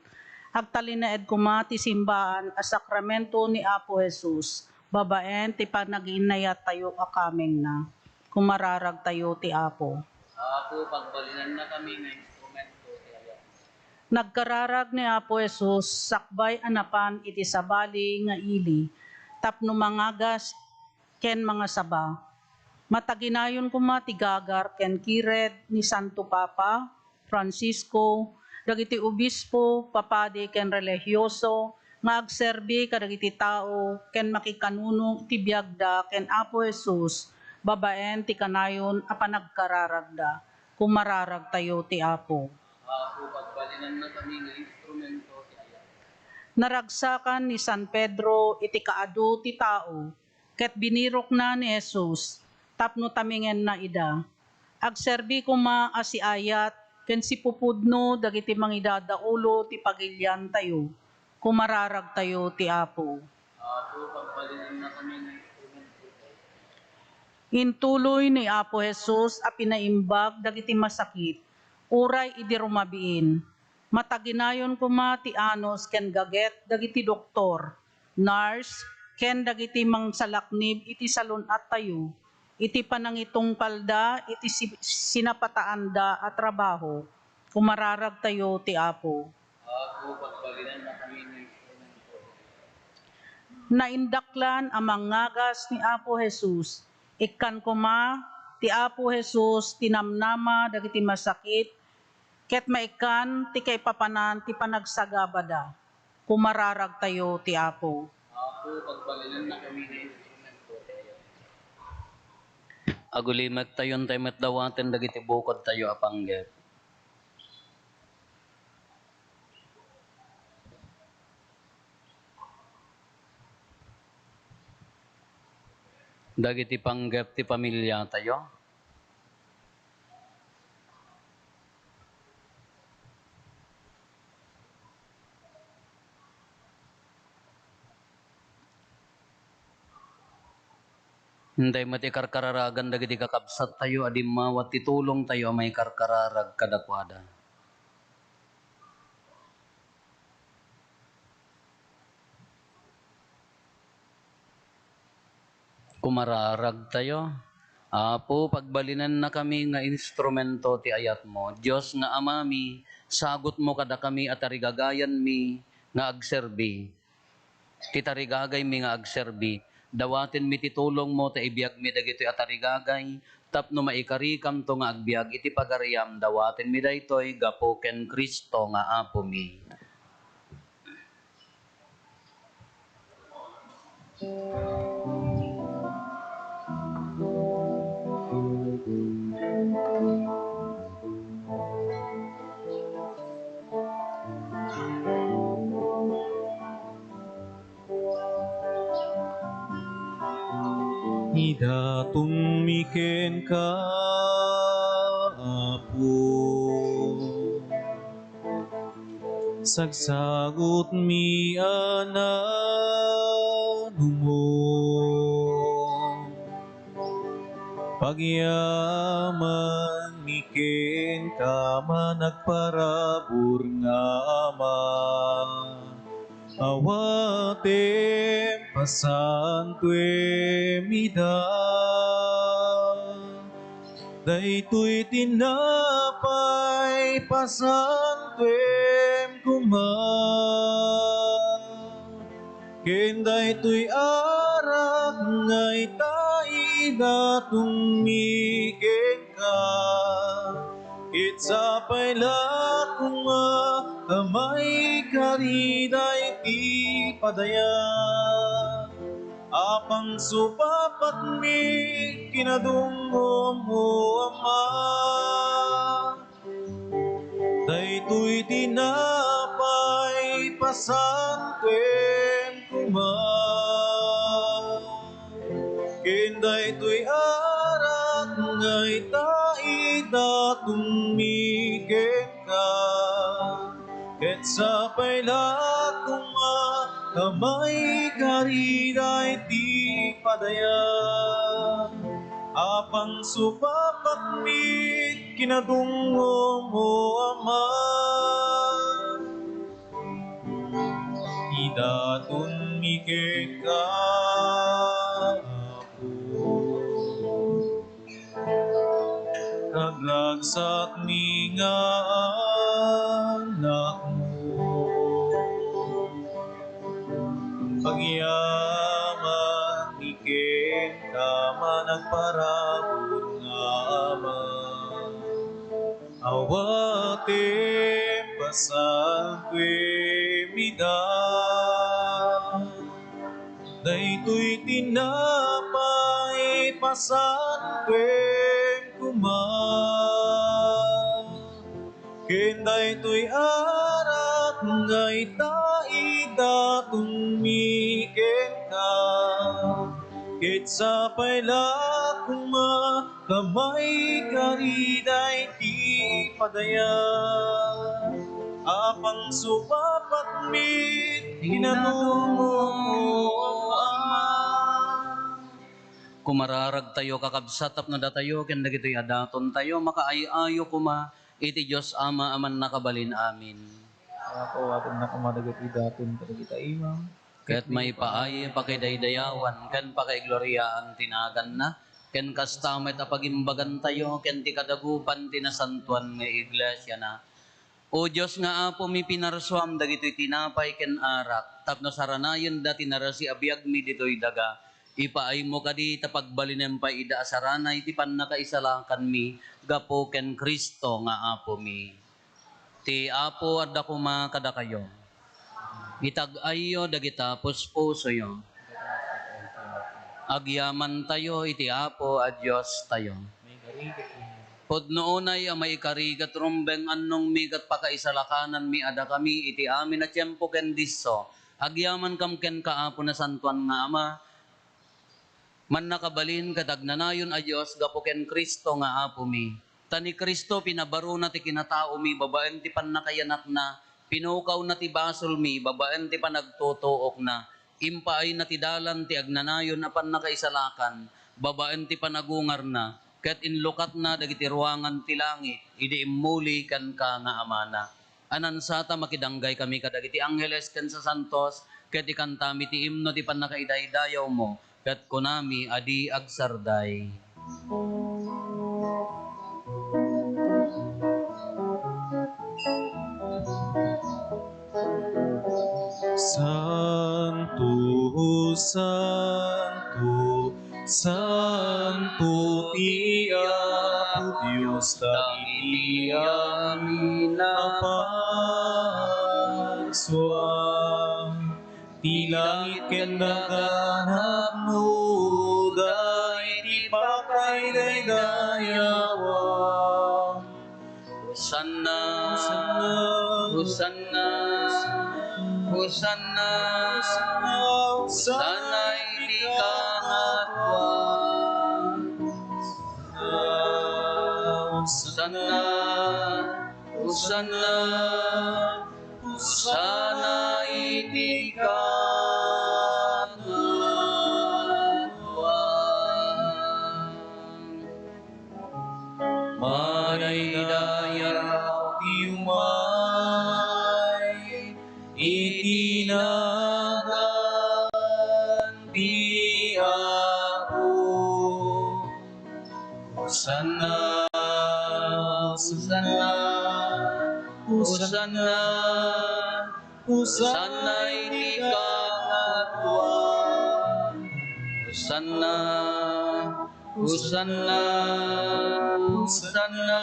Agtalinaed kuma ti simbaan a sakramento ni Apo Jesus, babaen ti panaginayat tayo a kameng na. Kumararag tayo ti Apo. Apo pagbalinan na kami nga instrumento ti ayat mo. Nagkararag ni Apo Jesus, sakbay anapan iti sabali nga ili, tapno mangagas ken mga saba. Mataginayon kuma ti gagar ken kired ni Santo Papa Francisco, dagiti obispo, papadi ken religyoso, nga agserbi kadagiti tao ken makikanunong iti biagda ken Apo Jesus, babaen ti kanayon a panagkararagda. Kumararag tayo ti Apo. Apo pagbalinan na kami nga instrumento ti ayat mo. Naragsakan ni San Pedro iti kaadu ti tao, ket binirok na ni Jesus, tapno tamingen na ida. Agserbi kuma a si ayat, ken si pupudno dagiti mangidadaulo ti pagilyan tayo. Kumararag tayo ti Apo. Apo pagbalinan na kami nga instrumento ti ayat mo. Intuloy ni Apo Jesus a pinaimbag dagiti masakit, uray idi rumabiin. Mataginayon kuma ti anos ken gaget dagiti doktor, nurse, ken dagiti mangsalaknib iti salon at tayo, iti panangitong palda iti sinapataanda at trabaho. Kumararag tayo ti Apo. Apo pagbalinan na kami nga instrumento ti ayat mo. Naindaklan ang mangagas ni Apo Jesus, ikan kuma ti Apo Jesus tinamnama dagiti masakit, ket maikan ti kay papanan ti panagsagabada. Kumararag tayo ti Apo. Apo pagbalinan na kami nga instrumento ti ayat mo. Agulimet tayon tayo met dawaten dagiti bukod tayo apanggep. Dagiti panggep ti pamilya tayo. Hinday mati karkararagan dagiti kakabsat tayo adimawat titulong tayo may karkararag kadakwada. Kumararag tayo. Apo, pagbalinan na kami nga instrumento ti ayat mo. Diyos nga amami, sagot mo kada kami at arigagayan mi nga agserbi. Titarigagay mi nga agserbi. Dawatin mi titulong mo ta ibiyag mi dagito at arigagay. Tapno maikarikam to nga agbiag iti pagariam. Dawatin mi daytoy gapo ken Kristo nga apo mi. Idatong miken ka, Apo. Sagsagot mi ananu mo. Pagyaman miken ka managparabur nga ama. Awatem pasantuem ida, daytoy tinapay pasantuem kuma, ken daytoy arak ngay taida tumiken ka. Itsapay lakuma, kamay kariday ti padaya. Apang supapat mi, kinadungo mo ama. Daytoy tinapay, pasantuem kuma. Ken daytoy arat ngay taida tumiken ka. Ket sapay lakuma, kamay kariday ti padaya. Apang supapak mi, kinadungo mo ama. Idatun miken ka, kaglagsak mi nga anak mo. Pagyaman iken ka managparabot nga ama. Awatem pasantuem ida, daytoy tinapay pasantuem kuma. Ken daytoy arat ngay taida tumiken ka. Ket sapay lakuma, kamay kariday ti padaya. Apang supapat mi, kinadungo mo ama. Kumararag tayo kakabsatap na datayo, ken dagitoy adaton tayo, makaayayo kuma, iti Diyos Ama aman nakabalin amin. Ako atin na kumadagat idatun kadagita imam. Ket may paay pakidaydayawan, ken pakaigloriaan tinagan na, ken kastamet apagimbagan tayo, ken ti kadagupan tinasantuan nga iglesia na. O Diyos nga apo mi pinarsuam dagitoy tinapay ken arak, tapno saranayon da tinarasi abiyag mi ditoy daga. Ipaay mo kadi tapagbalinem pa ida asaranay ti pannakaisalakan mi, gapo ken Kristo nga apo mi. Ti apo adda kuma kada kayo. Itag-ayo dagita puspuso yo. Agyaman tayo iti apo a Dios tayo. Pudno unay may karigat rumbeng annong migat pakaisalakanan mi ada kami iti amin na tiyempo ken disso. Agyaman kam ken kaapo na santuan nga ama. Man nakabalin kadagnanayon a Dios gapo ken Kristo nga apo mi. Tani Kristo pinabaro na ti kinatao mi babaen ti pannakayanak na. Pinukaw na ti basol mi, babaen ti panagtutuok na, impaay na ti dalan ti agnanayon na pannakaisalakan, babaen ti panagungar na, ket inlukat na dagiti ruangan ti langit, idi immuli kan ka nga amana. Anansata makidanggay kami kadagiti angheles ken sa santos, ket ikantami ti imno ti pannakaidaydayaw mo, ket kunami adi agsarday. Santo, Santo, Santo, Tiyapo Diyos, dagiti amin napaswang. Ti langit ken dagan hapnuda, iti pakay daydayawang. Hosanna, Hosanna, Hosanna, Hosanna, Hosanna iti kangatwan. Hosanna, Hosanna, Hosanna iti kangatwan. Madaydayaw ti umay, itinagan ti Apo. Hosanna, Hosanna, Hosanna, Hosanna iti kangatwan. Hosanna, Hosanna, Hosanna,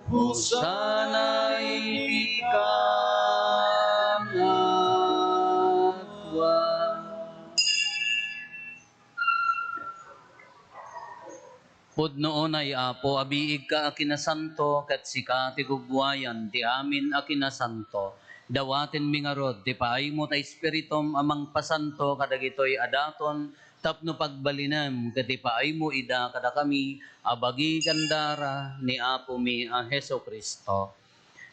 Hosanna iti kangatwan. Pudnoon ay Apo, abiig ka akinasanto, kat sika ti gugwayan, ti amin akinasanto. Dawaten mingarod, ti paay mo ta espiritum amang pasanto, kadagitoy adaton, tapno pagbalinam, kat ti paay mo ida kada kami, abagi gandara ni Apo mi a Heso Kristo.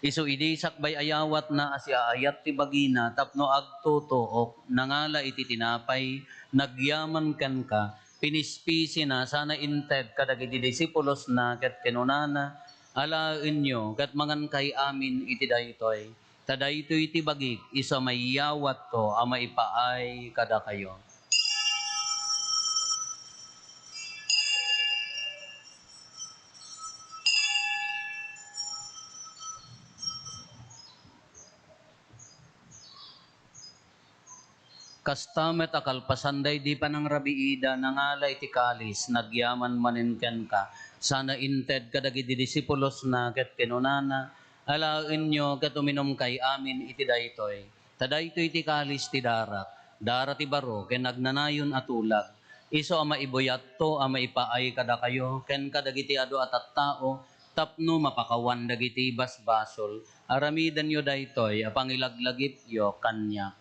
Isu idi sakbay ayawat na asya ayat ti bagina, tapno agtutuok, nangala iti tinapay, nagyaman kan ka, pinispisi na sana inted kadagiti disipulos na ket kenunana alaen nyo ket mangan kay amin iti daytoy tadaytoy iti bagik isa mayawat to a maipaay kada kayo. Kastamet akalpasanday di pa ng rabiida nangala iti kalis nagyaman maninken ka sana inted kadagiti disipulos na ket kenunana alaen nyo ket uminom kay amin iti daytoy tadaytoy iti kalis ti darat ti baro ken nagnanayon atulag iso a maibuyat to a maipaay kada kayo ken kadagiti adu at tao tapno mapakawan dagiti basbasol aramidan yo daytoy a pangilaglagip yo kanya.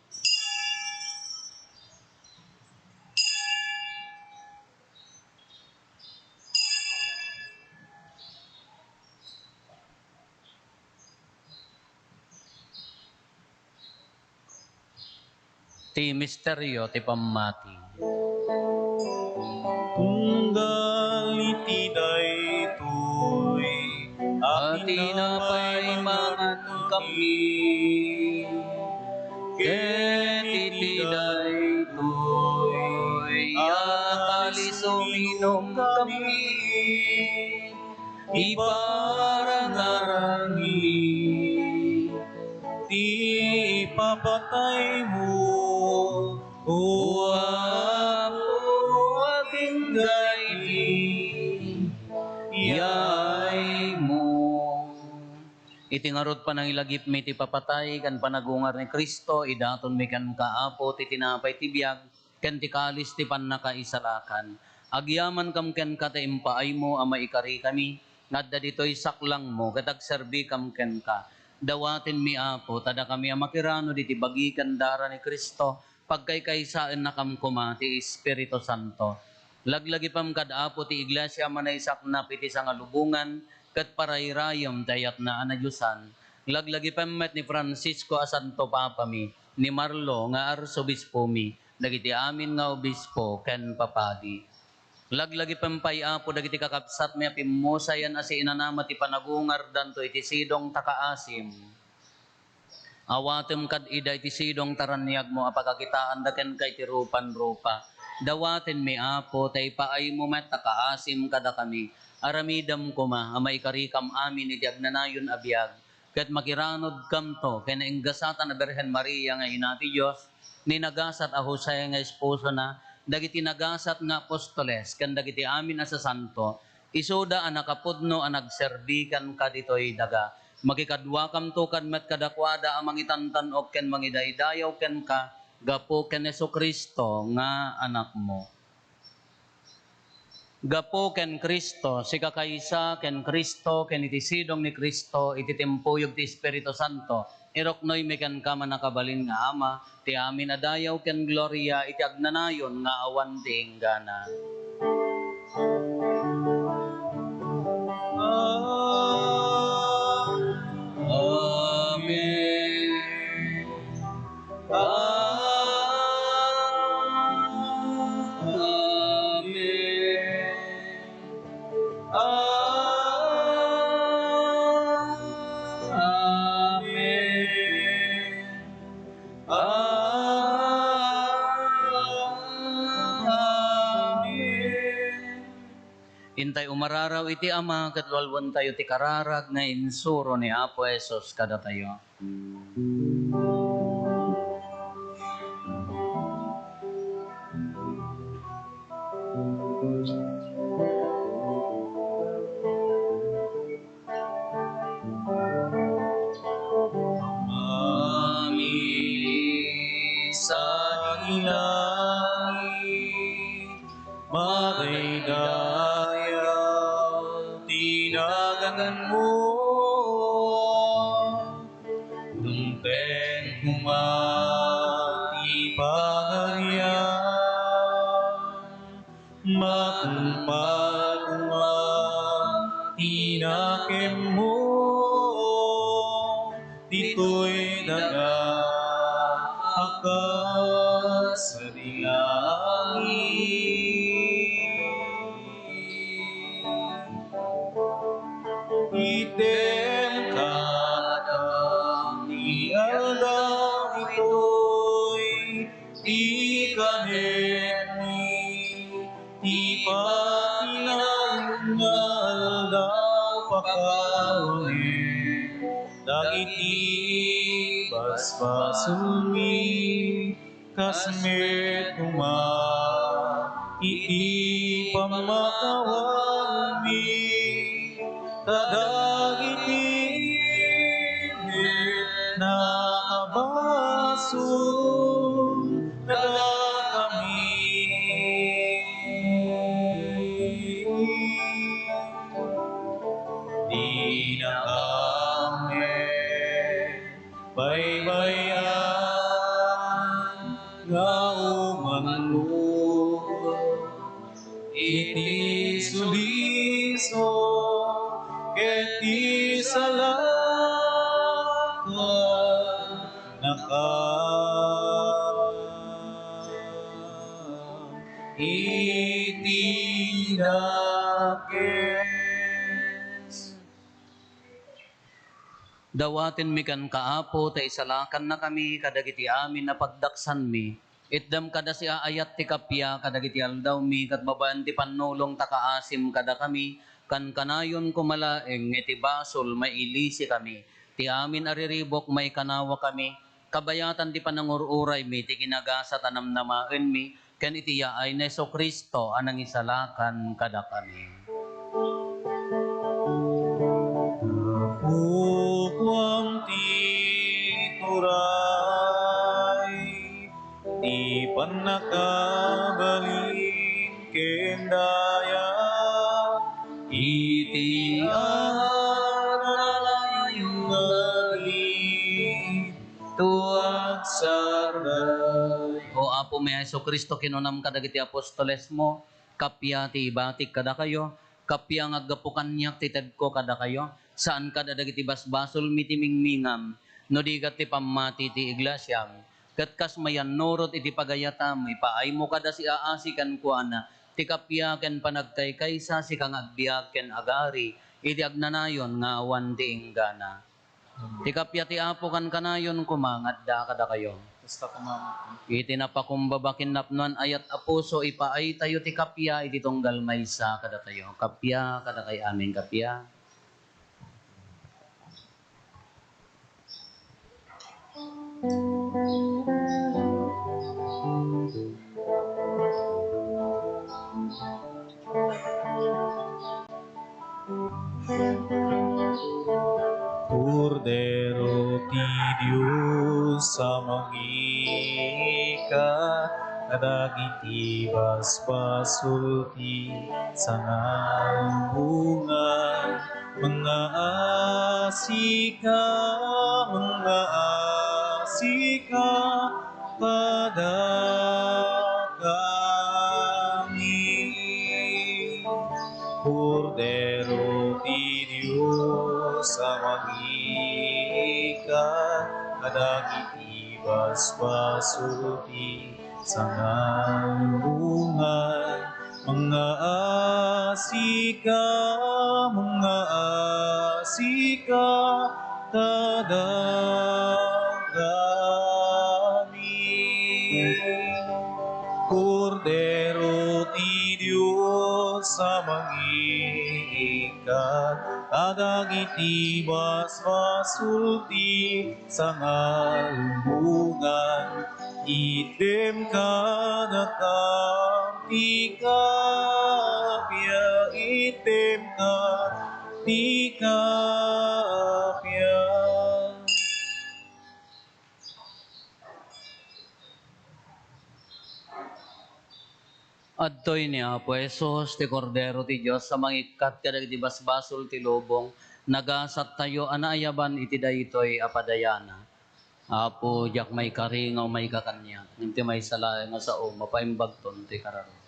Ti misteryo ti pammati. Tunggal iti daytoy, At tinapay mangan kami, ket iti daytoy, akalis uminom kami, iparangarangli, ti ipapatay mo, o Apo aking daili, yay mo. Iti ngarod pa nang ilagip mi ti papatay, kan panagungar ni Kristo, idaton mi kan kaapo, ti tinapay ti biyag, kan ti kalis ti pannakaisalakan. Agyaman kam ken kata impaay mo, ama ikari kami, ngadda dito'y saklang mo, katagserbi kam ken ka. Dawatin mi Apo, tada kami amakirano diti bagikan dara ni Kristo, pagkaykaysaan na kam kuma ti Espiritu Santo. Laglagi pam kad Apo ti iglesia manaysak na piti sa ngalubungan, kat parayrayom tayat na anadyusan. Laglagi pam met ni Francisco a Santo Papa mi, ni Marlo nga arsobispo mi, dagiti amin nga obispo ken papadi. Laglagi pampay Apo dagiti kakabsat mi pimusayan asi inanama ti panagungar danto iti sidong takaasim. Awatem kad ida iti sidong taranyag mo apagakitaan daken kay ti rupan-rupa. Dawaten mi Apo, tay paay mo met takaasim kada kami. Aramidam ko ma, amay karikam amin iti agnanayon abiyag. Kat makiranod kam to, kaya nainggasatan na Berhen Maria nga inati Diyos, ninagasat a Jose nga esposo na, dagiti nagasat nga apostoles, kan dagiti amin na sa santo, isuda ang nakapudno ang nagserbikan ka dito'y daga. Makikadwa kam to kan met kadakwada ang mangitantan o ken mangidaydayaw ken ka, gapo ken Kristo nga anak mo. Gapo ken Kristo, si kakaysa ken Kristo, ken iti sidong ni Kristo, iti timpuyog ti Espiritu Santo, iroknoy mi ken kama nakabalin nga Ama, ti amin adayaw ken gloria, iti agnanayon nga awan ti inggana. Amen. Intay umararaw iti Ama, katwalwan tayo ti kararag na insuro ni Apo Esos kada tayo. Amin. Sa ilangit, magaydayaw, tinagangan mo, dumpen kumati pangarian, matulpad kumati nakem mo, dito'y daga akas sa item kadang di alam ito'y di kanemi, di patinayong aldaw pakawin, dagiti basbasumi, kasmet kuma, iti pamakawami, kadagiti nakabaso, kada kami. Di na kami baybayan nga umangko, iti suliso ket ti salakan naka iti dakes. Dawaten mi kan kaapo, ta isalakan na kami, kadagiti amin na pagdaksan mi. Itdam kada si aayat ti kapya, kadagiti aldaw mi, kat babaan ti panulong takaasim kada kami, kan kanayon kumalaeng, iti basol may ilisi kami. Ti amin ariribok may kanawa kami, kabayatan ti panangururay mi, ti kinagasa tanamnamaen mi, ken iti yaay na Kristo anang isalakan kada kami. Ukwang tituray, di panakabalin kendaya, iti alayong galing, tuwag sarday. O Apo may Kristo kinunam kadagiti apostoles mo, kapya ti ibatik kada kayo, kapya nga gapukan niya ti tedko kada kayo, saan kada dagiti basbasol mitimingmingam, no digat ti pamati ti iglesyam, kat kas mayan norot iti pagayatam, ipaay mo kada si aasi kan kuana, ti kapya ken panagkaykaysa si kang agbiag ken agari, iti agnanayon nga awan ti inggana. Amen. Ti kapya ti apo kan kanayon kumangad da kada kayo. Basta kumama. Iti napakumbabakin napnuan ayat apuso ipaay tayo ti kapya iti tunggal maysa kada tayo. Kapya kada kay amin kapya. Cordero ti Diyos sa mangika, kadagiti basbasulti sa ngalungan, mga asika, padagami. Cordero ti Diyos sa magika, kadagiti basbasulti sa ngalungan, mga asika, kadagami. Cordero ti Diyos sa mangiikat, kadagiti basbasulti sa ngalungan, item ka ti kapya, item ka ti kapya. Adtoy ni Apo Jesus, ti Kordero ti Diyos, sa mangikat kadagiti basbasol ti lubong, nagasat tayo anayaban iti daytoy apadayana. Apo, jak may karingaw may kakanya, hindi may salay nga sao, mapaimbagton ti kararo.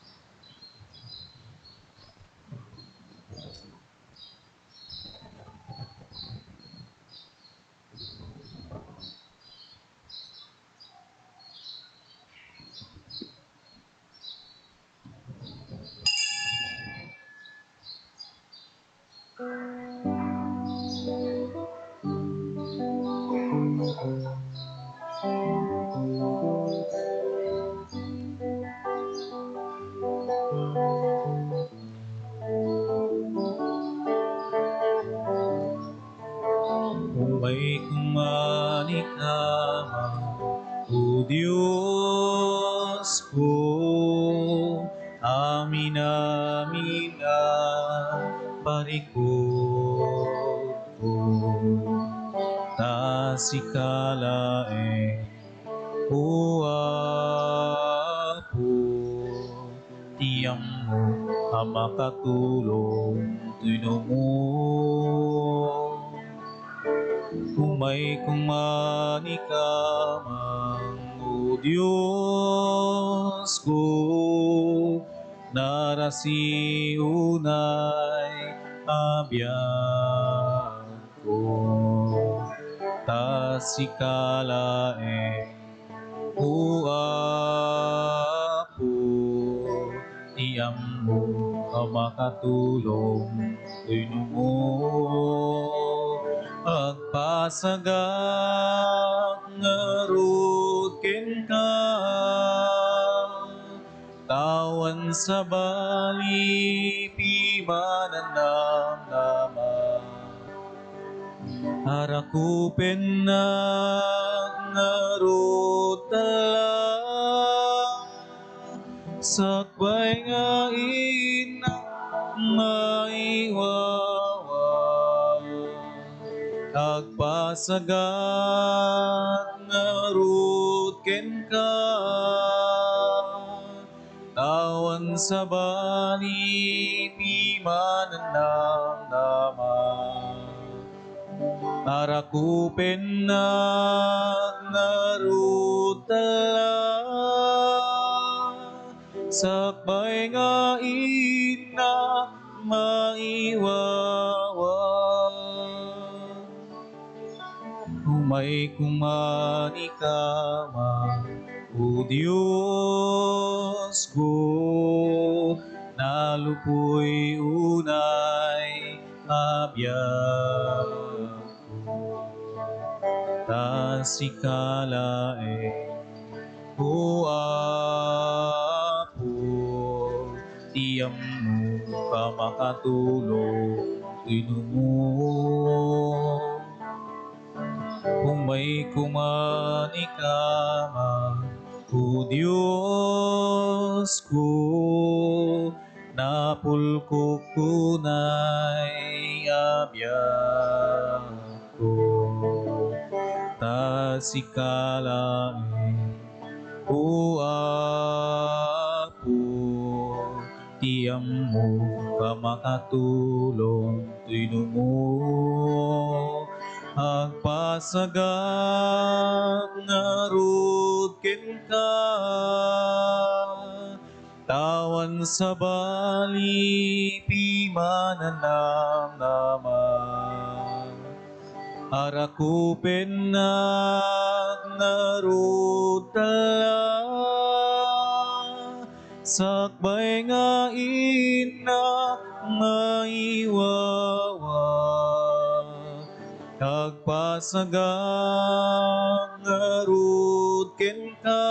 Umay kumanikama, O Diyos ko, amin parikot ko, tasikalae, O Apo, tiyang mo ang makatulong mo. Umay kumanikama, O Diyos ko, narasi unay abyan ko, tasikalae, O Apo, tiyang mo ang makatulong mo. Agpasagak ngarut ken ka, tawan sa bali pimananam nama, harakupen na ngarut tala, sakbay nga ina maiwawa, agpasagat ngarut ken ka, tawan sa bali pimananam nama, harakupen na ngarut tala, sakbay nga ina maiwawa. Umay kumanikama, O Diyos ko, nalupoy unay abyan ko, tasikalae o Apo, tiyam mo ka makatulong inumo. Kung may kumani ka man, o Diyos ko, napulko kunay abiyag ko. Tasikalae o Apo, tiyam mo ka makatulong tinumo. Agpasagak nga rod ken ka, tawan sa bali pimananam naman. Arakupen na narod tala, sakbay nga ina nga iwawa. Agpasagak nga rod ken ka,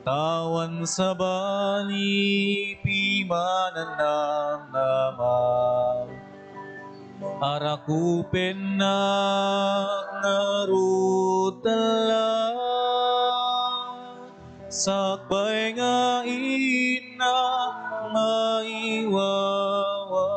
tawan sa bali pimananam naman. Arakupen na narod tala, sakbay nga ina nga iwawa.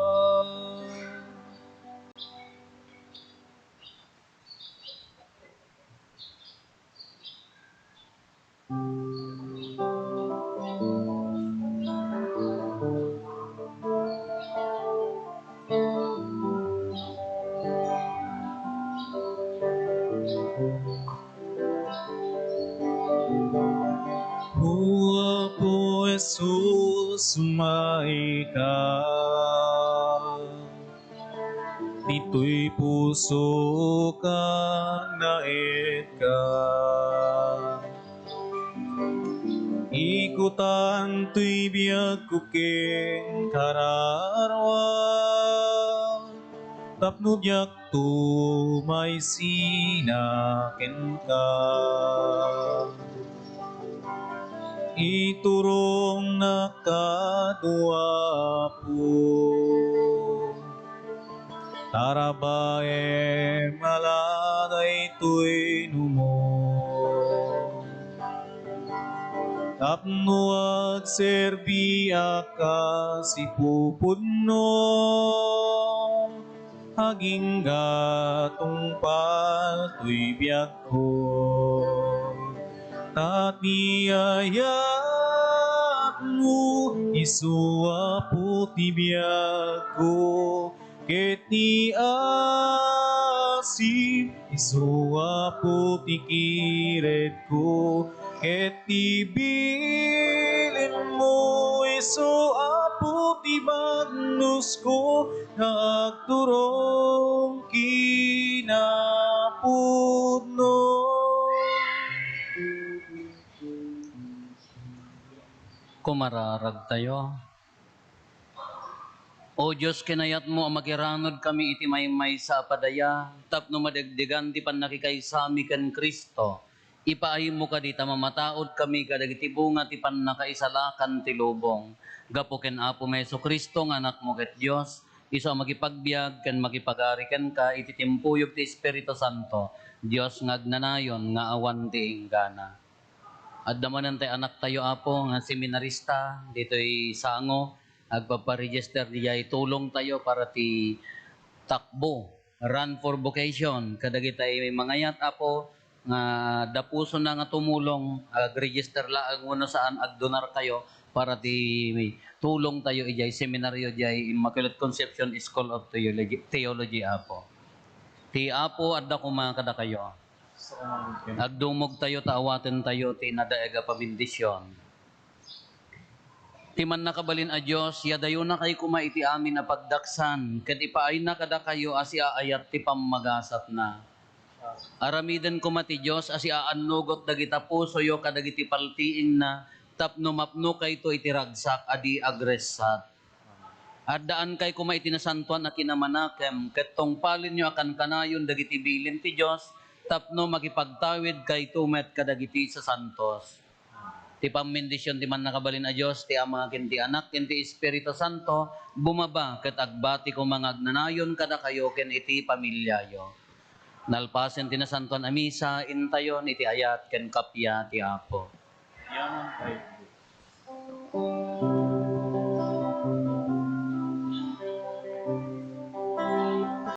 O Apo Jesus, maika, dito'y puso ka naet ka. Ikutan to'y biyag ko ken kararwa, tapno diyak to may sinaken ka. Iturong nakadua po, tarabae maladay to'y numo. Tapno agserbi ka si pupunno, haging gatong pato'y biyag ko. Tatiyayat mo, isuwa po tibiyag ko, ket ni asim, isuwa po tikiret ko, ket tibilin mo, isuwa po tibagnos ko, nagturong kinapudno. Kumararag tayo. O Diyos, kinayat mo ang magiranod kami iti maymay sa padaya, tapno madagdigan ti panakikaysami ken Kristo. Ipaayim mo ka di mamataod kami kadagiti bunga ti pannakaisalakan ti lubong. Gapo ken Apo Meso Kristo nga anak mo ket Dios, iso makipagbiag ken makipagari ken ka iti timpuyog ti Espiritu Santo. Dios nga agnanayon nga awan ti inggana. At damanan tayo anak tayo Apo nga seminarista dito'y sango agpaparegister dijay tulong tayo para ti takbo run for vocation kadagitay may mangayat Apo nga dapuso na nga tumulong ag-register laang uno saan agdonar kayo para ti tulong tayo ijay seminaryo dijay Immaculate Conception School of Theology Apo. Ti Apo adda kumakada kayo. Agdumog tayo, taawaten tayo, tinadaega pabindisyon. Timan nakabalin a Diyos, yadayo na kay kumaiti amin na pagdaksan, ket ipaay na kada kayo asi aayat ti pammagasat na. Aramiden kumati Diyos asi aanugot dagita puso yo kadagiti paltiing na tapno mapno kayto iti ragsak adi agresat. Adaan kay kumay tinasantuan na kinamanakem, ketong palin nyo akan kanayon dagiti bilin ti Diyos, tapno makipagtawid kay tumet kadagiti sa santos. Ti pamindisyon ti man nakabalin a Diyos, ti Ama ken ti Anak ken ti Espiritu Santo, bumaba ket agbati ko mga agnanayon kada kayo ken iti pamilyayo. Nalpasen tinasantuan a misa, intayon iti ayat ken kapya ti Apo. Yaman kay